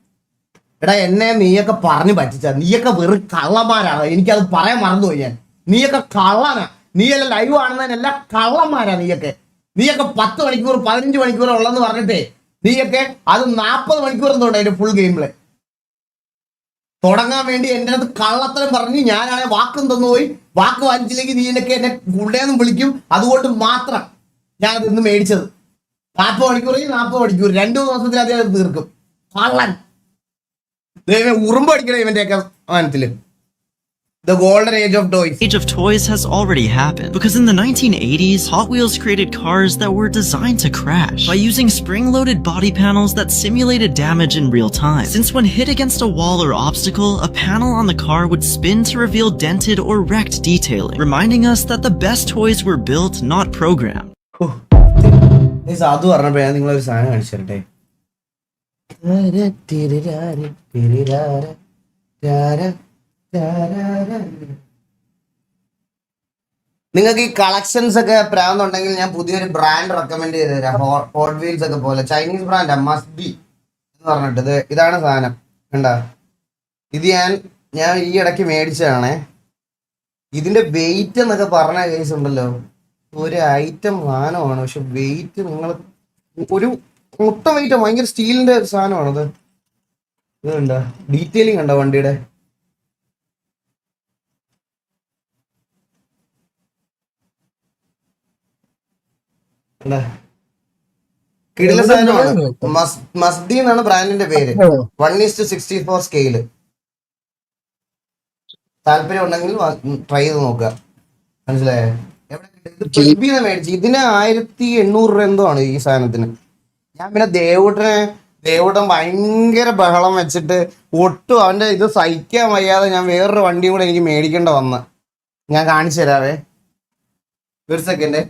Speaker 1: എടാ എന്നെ നീയൊക്കെ പറഞ്ഞു പറ്റിച്ച, നീയൊക്കെ വെറും കള്ളന്മാരാണ്. എനിക്കത് പറയാൻ മറന്നുപോയി ഞാൻ. നീയൊക്കെ കള്ളനാ. നീയല്ല ലൈവ് കാണുന്നതിനെല്ലാം കള്ളന്മാരാ നീയൊക്കെ. 10 മണിക്കൂർ 15 മണിക്കൂർ ഉള്ളെന്ന് പറഞ്ഞിട്ടേ നീയൊക്കെ അത് 40 മണിക്കൂർ എന്തുകൊണ്ട് അതിന്റെ ഫുൾ ഗെയിം പ്ലേ തുടങ്ങാൻ വേണ്ടി എൻ്റെ അടുത്ത് കള്ളത്തരം പറഞ്ഞ് ഞാനാണെ വാക്കും തന്നുപോയി. വാക്ക് വാങ്ങിച്ചില്ലെങ്കിൽ നീ എനിക്ക് എന്നെ ഗുണ്ടേന്നും വിളിക്കും. അതുകൊണ്ട് മാത്രം ഞാനത് ഇന്ന് മേടിച്ചത്. 40 മണിക്കൂർ 40 മണിക്കൂർ 2 ദിവസത്തിലധികം അത് തീർക്കും. കള്ളൻ ഉറുമ്പ് അടിക്കണം ഇവന്റെയൊക്കെ മനത്തില്. The golden age of toys.
Speaker 13: Age of toys has already happened, because in the 1980s, Hot Wheels created cars that were designed to crash by using spring-loaded body panels that simulated damage in real time. Since when hit against a wall or obstacle, a panel on the car would spin to reveal dented or wrecked detailing, reminding us that the best toys were built, not programmed.
Speaker 1: അത് പറഞ്ഞപ്പോഴാണ് നിങ്ങളൊരു സാധനം കാണിച്ചിട്ടെ. നിങ്ങൾക്ക് ഈ കളക്ഷൻസ് ഒക്കെ പ്രാന്തുണ്ടെങ്കിൽ ഞാൻ പുതിയൊരു ബ്രാൻഡ് റെക്കമെൻഡ് ചെയ്ത് തരാം. ഹോട്ട് വീൽസ് ഒക്കെ പോലെ ചൈനീസ് ബ്രാൻഡാ, മസ്ബി എന്ന് പറഞ്ഞിട്ട്. ഇതാണ് സാധനം കണ്ട. ഇത് ഞാൻ ഈ ഇടയ്ക്ക് മേടിച്ചതാണേ. ഇതിന്റെ വെയിറ്റ് എന്നൊക്കെ പറഞ്ഞ കേസ് ഉണ്ടല്ലോ, ഒരു ഐറ്റം സാധനമാണ്. പക്ഷെ വെയിറ്റ് നിങ്ങൾ ഒരു മൊത്തം വെയിറ്റ് ഭയങ്കര സ്റ്റീലിന്റെ സാധനമാണത്. ഇത് കണ്ടോ ഡീറ്റെയിലിംഗ് കണ്ടോ വണ്ടിയുടെ? കിടില സാധനമാണ്. മസ്ബി എന്നാണ് ബ്രാൻഡിന്റെ പേര്. 1:64 സ്കെയില്. താല്പര്യം ഉണ്ടെങ്കിൽ ട്രൈ ചെയ്ത് നോക്കുക. മനസ്സിലായോ? എവിടെ മേടിച്ചു? ഇതിന് 1800 രൂപ എന്തോ ആണ് ഈ സാധനത്തിന്. ഞാൻ പിന്നെ ദേവൂട്ടൻ ഭയങ്കര ബഹളം വെച്ചിട്ട് ഒട്ടും അവന്റെ ഇത് സഹിക്കാൻ വയ്യാതെ ഞാൻ വേറൊരു വണ്ടിയും കൂടെ എനിക്ക് മേടിക്കേണ്ട വന്ന്. ഞാൻ കാണിച്ചു തരാവേ, ഒരു സെക്കൻഡ്.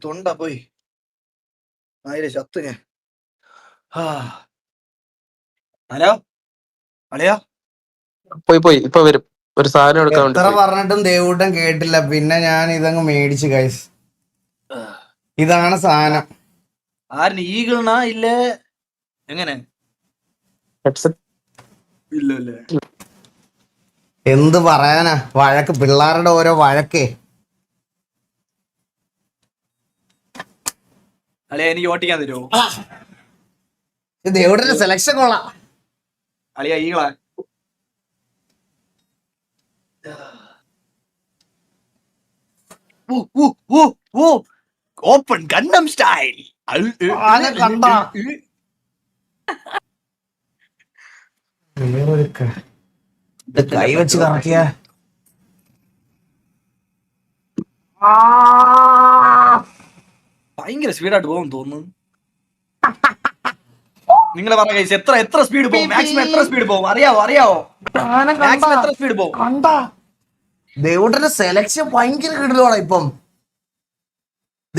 Speaker 1: തൊണ്ട പോയി ആയിരം ചത്ത് ഞാൻ. ഹലോ അളിയാ,
Speaker 3: പോയി ഇപ്പൊ വരും. ഒരു സാധനം എടുക്കാൻ
Speaker 1: എത്ര പറഞ്ഞിട്ടും ദേവൂട്ടൻ കേട്ടില്ല. പിന്നെ ഞാൻ ഇതങ്ങ് മേടിച്ചു ഗൈസ്. ഇതാണ് സാധനം.
Speaker 7: ആരിന് ഈഗിൾനാ ഇല്ല എങ്ങനെ? ഇല്ല
Speaker 1: എന്ത് പറയാനാ, വഴക്ക് പിള്ളേരുടെ ഓരോ വഴക്കേ.
Speaker 7: അളിയ എനിക്ക് ഓട്ടിക്കാൻ തരുമോ?
Speaker 1: ദേവൂട്ടന്റെ സെലക്ഷൻ കൊള്ളാം.
Speaker 7: അളിയ ഈകളാ
Speaker 11: Open Gundam style.
Speaker 1: കൈ വെച്ച് കറക്കിയ
Speaker 7: ഭയങ്കര സ്പീഡായിട്ട് പോകും തോന്നുന്നു. നിങ്ങൾ പറഞ്ഞ കേസ് എത്ര സ്പീഡ് പോകും? മാക്സിമം എത്ര സ്പീഡ് പോകും? അറിയാവോ മാക്സിമം എത്ര സ്പീഡ് പോകും?
Speaker 1: ദേവൂട്ടന്റെ സെലക്ഷൻ ഭയങ്കര കിടലോടാ ഇപ്പം.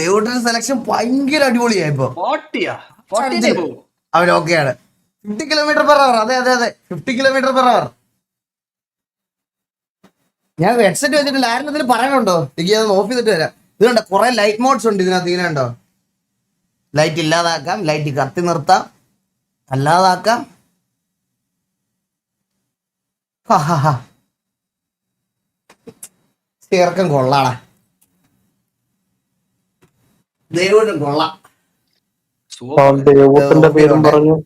Speaker 1: ദേവൂട്ടന്റെ സെലക്ഷൻ ഭയങ്കര അടിപൊളിയാ ഇപ്പൊ.
Speaker 7: 40 പോകും.
Speaker 1: അവൻ ഓക്കെയാണ്. 50 km/h. അതെ 50 km/h. ഞാൻ ഹെഡ്സെറ്റ് വെച്ചിട്ടില്ല. ആരും ഇതിൽ പറയാനുണ്ടോ? എനിക്ക് അത് ഓഫ് ചെയ്തിട്ട് വരാം. ഇത് കണ്ടോ, കുറെ ലൈറ്റ് മോഡ്സ് ഉണ്ട് ഇതിനകത്ത്. ഇങ്ങനെ ഉണ്ടോ, ലൈറ്റ് ഇല്ലാതാക്കാം, ലൈറ്റ് കത്തി നിർത്താം, അല്ലാതാക്കാം. ചേർക്കം കൊള്ളാടാ, ദൈവം കൊള്ളാം.
Speaker 7: ദേവൂട്ടന്റെ പേരും പറഞ്ഞു.